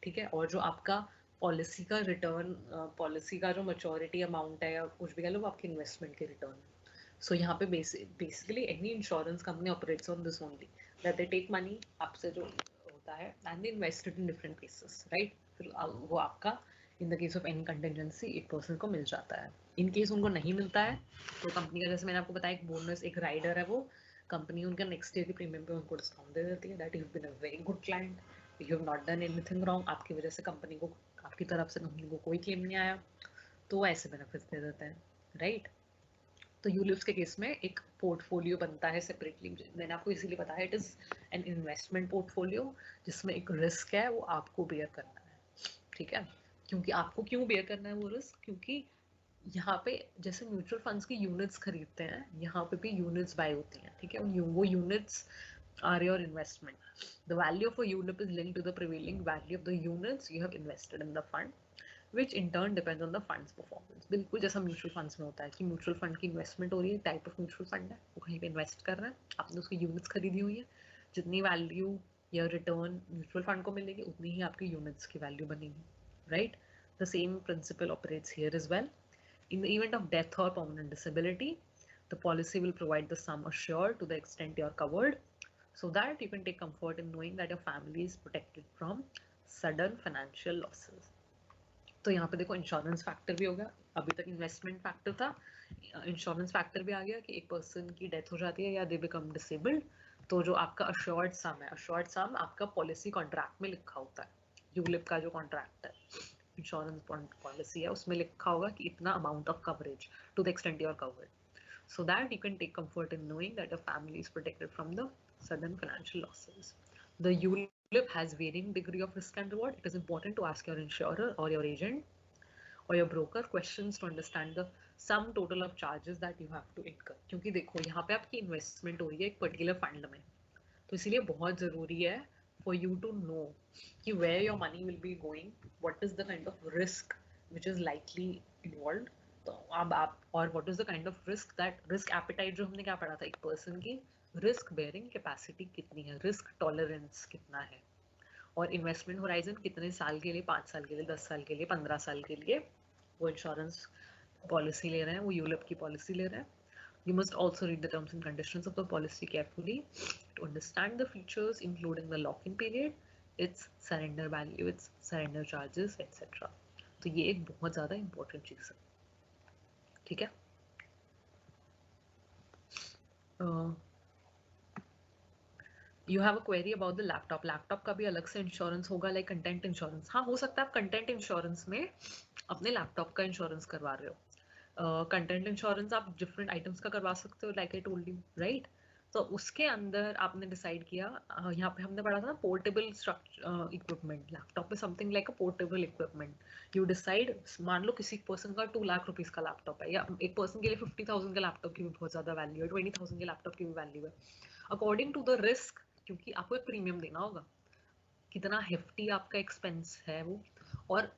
ठीक है, और जो आपका पॉलिसी का रिटर्न, पॉलिसी का जो मैच्योरिटी अमाउंट है या कुछ भी कह लो, वो आपकी इन्वेस्टमेंट के रिटर्न है। सो यहाँ पे basically any insurance company operates on this only, that they take money आपसे जो होता है and they invest it in different places, right. फिर वो आपका in the case of any contingency एक पर्सन को मिल जाता है। इन केस उनको नहीं मिलता है तो कंपनी का, जैसे मैंने आपको बताया, एक बोनस, एक राइडर है, वो कंपनी उनका नेक्स्ट ईयर की प्रीमियम पे उनको डिस्काउंट दे देती है। That you have been a very good client, you have not done anything wrong, आपकी वजह से कंपनी को, आपकी तरफ से कंपनी को कोई क्लेम नहीं आया, तो वो ऐसे बेनिफिट्स दे देते हैं, राइट। तो यूलिप्स के केस में एक पोर्टफोलियो बनता है सेपरेटली। मैंने आपको इसीलिए बताया it is an investment portfolio, जिसमें एक रिस्क है, वो आपको बेयर करना है। ठीक है, क्योंकि आपको क्यों बेयर करना है वो रिस्क, क्योंकि यहाँ पे जैसे म्यूचुअल फंड्स की यूनिट्स खरीदते हैं, यहाँ पे भी यूनिट्स बाय होती हैं। ठीक है, वो units are your investment. The value of a ULIP is linked to the prevailing value of the units you have invested in the fund, which in turn depends on the fund's performance. बिल्कुल जैसा mutual funds में होता है कि mutual fund की investment हो रही है, टाइप ऑफ म्यूचुअल फंड है, वो कहीं पे इन्वेस्ट कर रहा है, आपने उसकी यूनिट्स खरीदी हुई है, जितनी वैल्यू या रिटर्न म्यूचुअल फंड को मिलेगी उतनी ही आपकी यूनिट्स की वैल्यू बनेगी, right. The same principle operates here as well. In the event of death or permanent disability, the policy will provide the sum assured to the extent you are covered, so that you can take comfort in knowing that your family is protected from sudden financial losses. तो यहाँ पे देखो insurance factor भी होगा, अभी तक investment factor था, insurance factor भी आ गया कि एक पर्सन की डेथ हो जाती है या दे बिकम डिसेबल्ड, तो जो आपका अश्योर्ड सम है, अश्योर्ड सम आपका पॉलिसी कॉन्ट्रैक्ट में लिखा होता है। यूलिप का जो कॉन्ट्रैक्ट है, इंश्योरेंस पॉलिसी है, उसमें लिखा होगा कि इतना amount of coverage to the extent you are covered, so that you can take comfort in knowing that your family is protected from the sudden financial losses. The ULIP has varying degree of risk and reward. It is important to ask your insurer or your agent or your broker questions to understand the sum total of charges that you have to incur. क्योंकि देखो यहाँ पे आपकी investment हो रही है एक particular fund में, तो इसीलिए बहुत जरूरी है for you to know कि where your money will be going, what is the kind of risk which is likely involved. तो अब आप, और what is the kind of risk, that risk appetite जो हमने क्या पढ़ा था, एक पर्सन की रिस्क बेयरिंग कैपेसिटी कितनी है, रिस्क टॉलरेंस कितना है, और इन्वेस्टमेंट होराइजन कितने साल के लिए, 5 साल के लिए, 10 साल के लिए, 15 साल के लिए वो इंश्योरेंस पॉलिसी ले रहे हैं, वो यूलिप की पॉलिसी ले रहे हैं। You must also read the terms and conditions of the policy carefully to understand the features, including the lock-in period, its surrender value, its surrender charges, etc. तो ये एक बहुत ज़्यादा important चीज़ है। ठीक है, you have a query about the laptop. Laptop का भी अलग से इंश्योरेंस होगा, लाइक कंटेंट इंश्योरेंस। हाँ, हो सकता है आप कंटेंट इंश्योरेंस में अपने लैपटॉप का इंश्योरेंस करवा रहे हो। कंटेंट इंश्योरेंस आप डिफरेंट आइटम्स का करवा सकते हो, like I told you, right. तो उसके अंदर आपने डिसाइड किया, यहाँ पे हमने पढ़ा था portable structure equipment, laptop is something like a portable equipment. You decide, मान लो किसी पर्सन का 2 लाख रुपीज का लैपटॉप है, या एक पर्सन के लिए 50,000 का लैपटॉप की भी बहुत ज्यादा वैल्यू है, 20,000 के लैपटॉप की भी वैल्यू है, अकॉर्डिंग टू द रिस्क, क्योंकि आपको एक प्रीमियम देना होगा, कितना हेफ्टी आपका एक्सपेंस है वो, और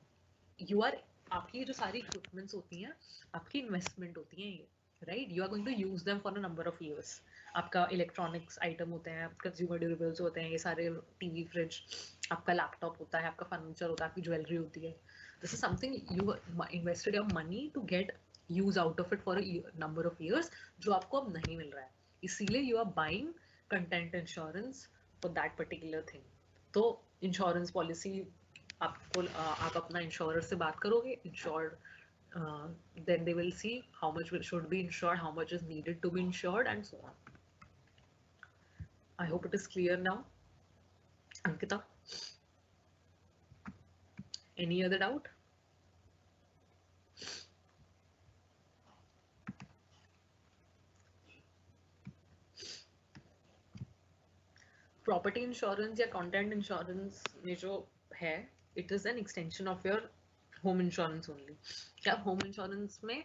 यू आर, आपकी जो सारी इक्विपमेंट्स होती हैं आपकी इन्वेस्टमेंट होती हैं ये, right, you are going to use them for a number of years. आपका इलेक्ट्रॉनिक्स आइटम होते हैं, कंज्यूमर ड्यूरेबल्स होते हैं, ये सारे टीवी, फ्रिज, आपका लैपटॉप होता है, आपका फर्नीचर होता है, आपकी ज्वेलरी होती है। This is something you invested your money to get use out of it for a number of years, जो आपको अब नहीं मिल रहा है, इसीलिए you are buying content insurance for that particular thing. तो इंश्योरेंस पॉलिसी आपको, आप अपना इंश्योरर से बात करोगे, insured, then they will see how much should be insured, how much is needed to be insured, and so on. I hope it is clear now. Ankita, any other doubt? Property insurance या content insurance में जो है, it is an extension of your home insurance only. क्या home insurance में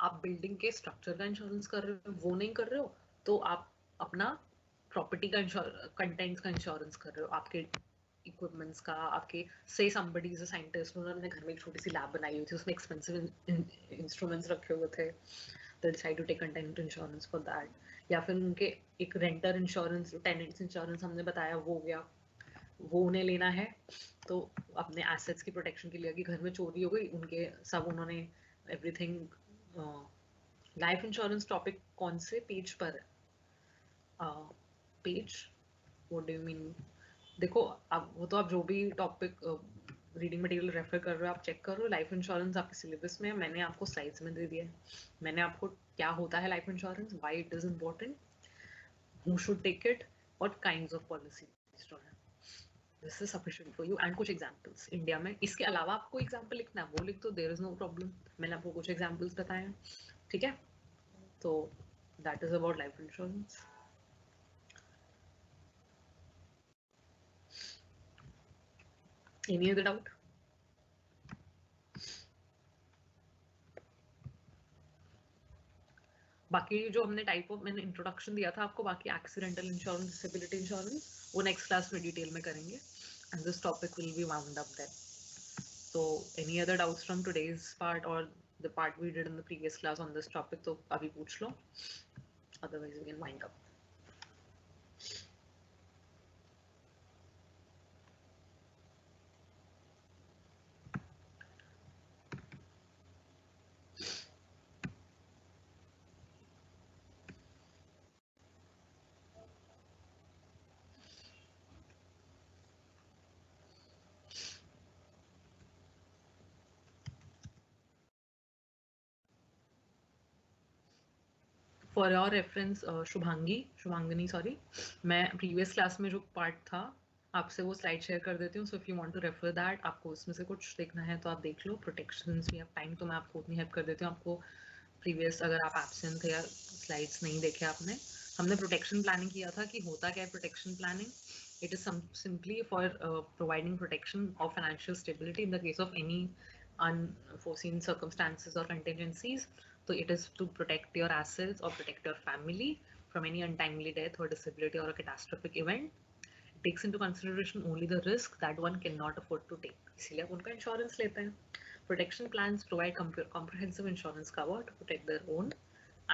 आप building के structure का insurance कर रहे हो, वो नहीं कर रहे हो, तो आप अपना प्रॉपर्टी का कंटेंट्स का इंश्योरेंस कर रहे हो, आपके इक्विपमेंट्स का, आपके से समबडी इज अ साइंटिस्ट, उन्होंने घर में एक छोटी सी लैब बनाई हुई थी, उसमें एक्सपेंसिव इंस्ट्रूमेंट्स रखे हुए थे, they decide to take content insurance for that, या फिर उनके एक रेंटर इंश्योरेंस, टेनेंट्स इंश्योरेंस हमने बताया, वो हो गया, वो उन्हें लेना है तो अपने एसेट्स की प्रोटेक्शन के लिए, कि घर में चोरी हो गई उनके सब, उन्होंने एवरीथिंग। लाइफ इंश्योरेंस टॉपिक कौन से पेज पर है? Page, what do you mean? देखो, आप वो तो आप जो भी टॉपिक रीडिंग मटेरियल रेफर कर रहे हो आप चेक करो। लाइफ इंश्योरेंस आपके सिलेबस में है, मैंने आपको स्लाइड्स में दे दिया है, मैंने आपको क्या होता है life insurance, why it is important, who should take it, what kinds of policies जो है, this is sufficient for you. And कुछ एग्जांपल्स इंडिया में, इसके अलावा आपको एग्जांपल लिखना है वो लिख दो, देयर इज नो प्रॉब्लम, मैंने आपको कुछ एग्जांपल्स बताए हैं, ठीक है। तो that is about life insurance. Any other doubt? बाकी जो हमने टाइप ऑफ, मैंने इंट्रोडक्शन दिया था आपको, बाकी एक्सीडेंटल इंश्योरेंस, डिसेबिलिटी इंश्योरेंस, वो नेक्स्ट क्लास में डिटेल में करेंगे, and this topic will be wound up then. So any other doubts from today's part or the part we did in the previous class on this topic, तो अभी पूछ लो, otherwise we can wind up. For your reference, Shubhangini sorry, मैं previous class में जो part था आपसे वो स्लाइड शेयर कर देती हूँ, so if you want to refer that, आपको उसमें से कुछ देखना है तो आप देख लो। प्रोटेक्शंस, वी हैव टाइम, तो मैं आपको उतनी हेल्प कर देती हूँ। आपको प्रीवियस, अगर आप एब्सेंट थे या स्लाइड्स नहीं देखे आपने, हमने प्रोटेक्शन प्लानिंग किया था कि होता क्या है protection planning. It is simply for providing protection of financial stability in the case of any unforeseen circumstances or contingencies. So it is to protect your assets or protect your family from any untimely death or disability or a catastrophic event. It takes into consideration only the risk that one cannot afford to take. इसीलिए आप उनका insurance लेते हैं. Protection plans provide comprehensive insurance cover to protect their own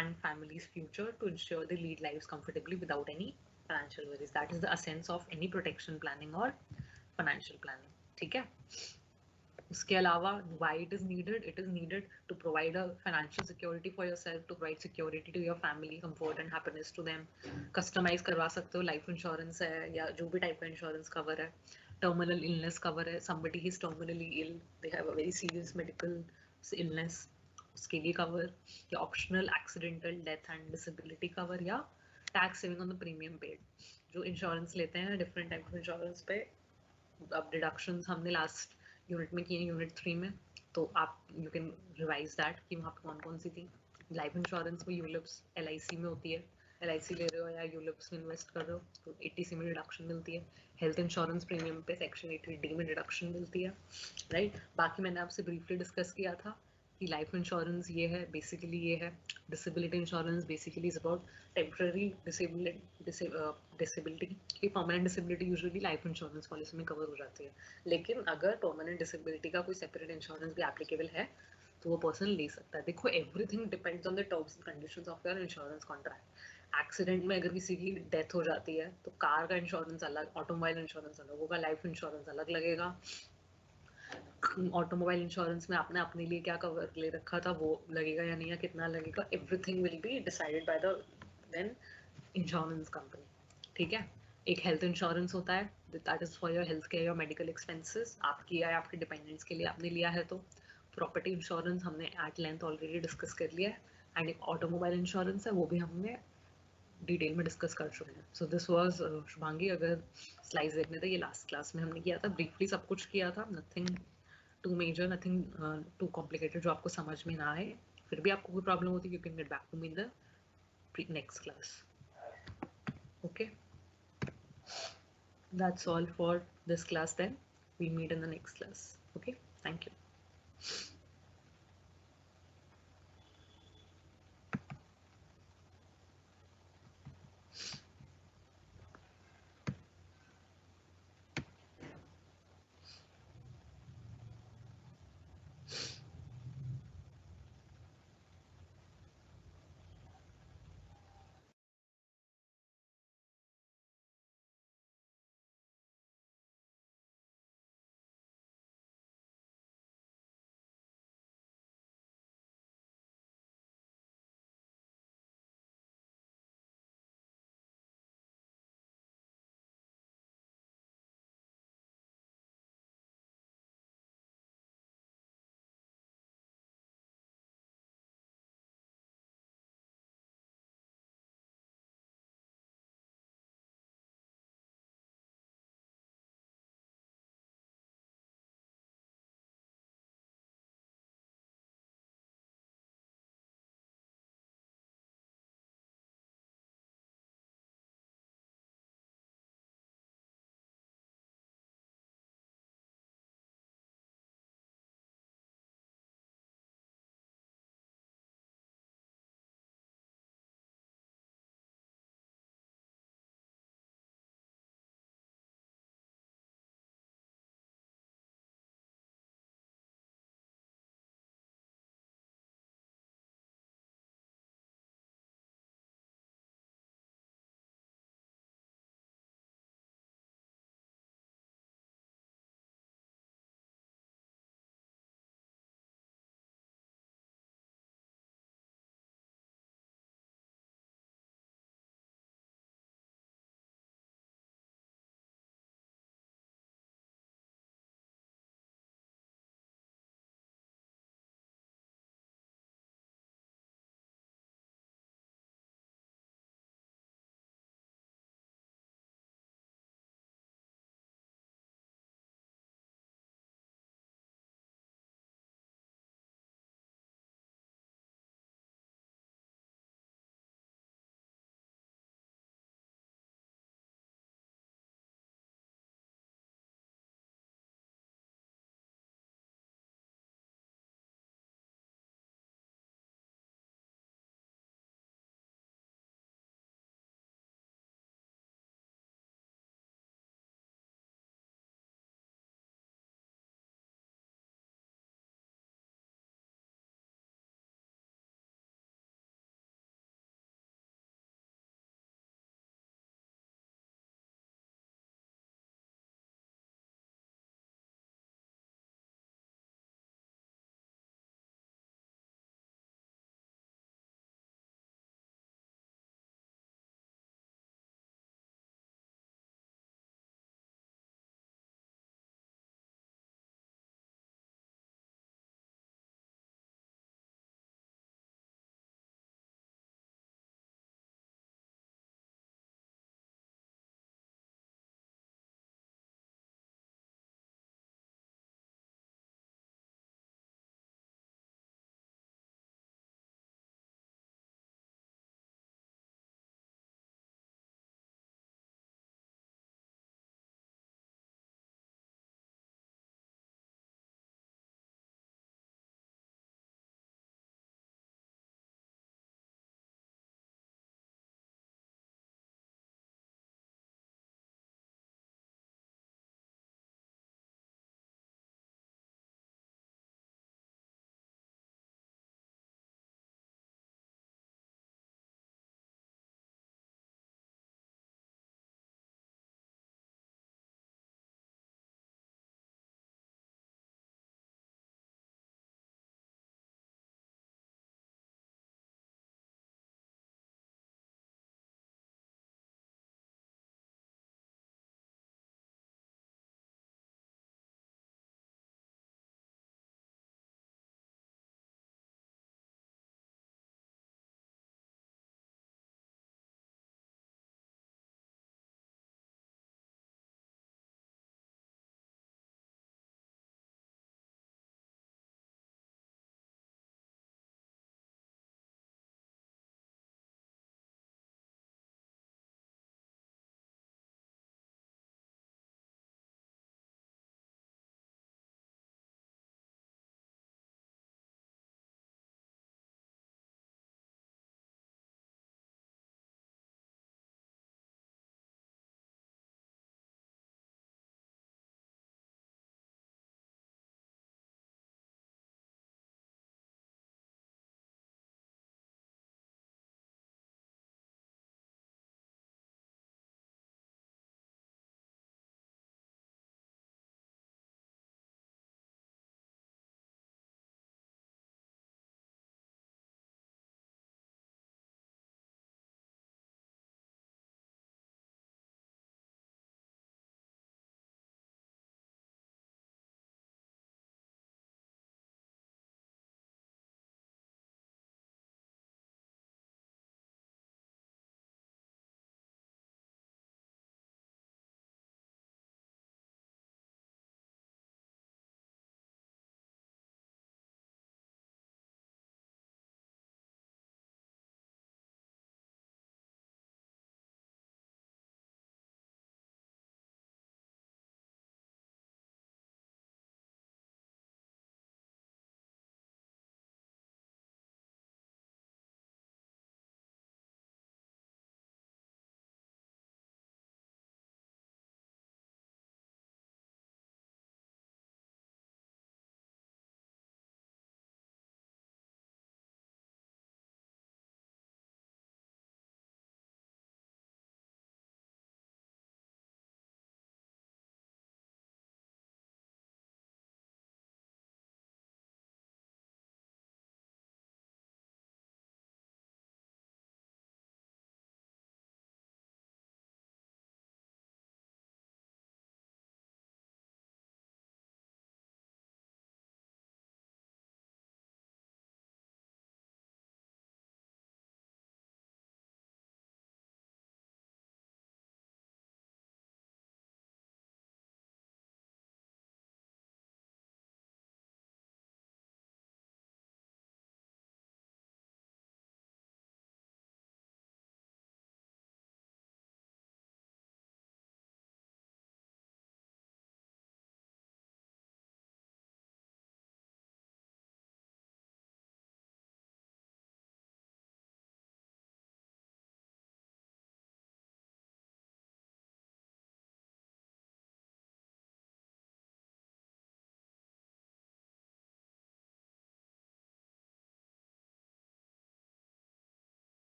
and family's future, to ensure they lead lives comfortably without any financial worries. That is the essence of any protection planning or financial planning. ठीक है? उसके अलावा why it is needed to provide a financial security for yourself, to provide security to your family, comfort and happiness to them. Customize करवा सकते हो, life insurance है या जो भी टाइप का इंश्योरेंस कवर है, टर्मिनल इलनेस कवर है, somebody is terminally ill, they have a very serious medical illness, उसके लिए कवर, या optional accidental death and disability cover, या tax saving on the premium paid. जो इंश्योरेंस लेते हैं डिफरेंट टाइप ऑफ इंश्योरेंस पे, अब डिडक्शंस हमने लास्ट यूनिट में किए, यूनिट 3 में, तो आप यू कैन रिवाइज दैट कि वहाँ पे कौन कौन सी थी। लाइफ इंश्योरेंस में यूलिप्स LIC में होती है, LIC ले रहे हो या यूलिप्स में इन्वेस्ट कर रहे हो तो 80C में डिडक्शन मिलती है, हेल्थ इंश्योरेंस प्रीमियम पे सेक्शन 80D में डिडक्शन मिलती है, राइट। बाकी मैंने आपसे ब्रीफली डिस्कस किया था कि लाइफ इंश्योरेंस ये है, बेसिकली ये है। Disability insurance basically is about temporary disability, कि permanent disability usually life insurance policy में कवर हो जाती है, लेकिन अगर परमानेंट डिसेबिलिटी का कोई सेपरेट इंश्योरेंस भी एप्लीकेबल है तो वो पर्सन ले सकता है। देखो, everything depends on the terms and conditions of your insurance contract. Accident में अगर किसी की डेथ हो जाती है तो कार का इंश्योरेंस अलग, ऑटोमोबाइल इंश्योरेंस अलग होगा, लाइफ इंश्योरेंस अलग लगेगा। ऑटोमोबाइल इंश्योरेंस में आपने अपने लिए क्या कवर ले रखा था वो लगेगा या नहीं, या कितना लगेगा, everything will be decided by the then insurance company, ठीक है। एक हेल्थ इंश्योरेंस होता है, that is for your health care, your medical expenses, आपकी या आपके डिपेंडेंट्स के लिए आपने लिया है तो। प्रॉपर्टी इंश्योरेंस हमने एट लेंथ ऑलरेडी डिस्कस कर लिया है, एंड एक ऑटोमोबाइल इंश्योरेंस है वो भी हमने डिटेल में डिस्कस कर चुके हैं। सो दिस वाज शुभांगी, अगर स्लाइड्स देखने थे ये लास्ट क्लास में हमने किया था, ब्रीफली सब कुछ किया था, nothing too major, nothing too complicated जो आपको समझ में ना आए। फिर भी आपको कोई प्रॉब्लम होती है, you can get back to me in the next class, okay? That's all for this class then. We'll meet in the next class, okay? Thank you.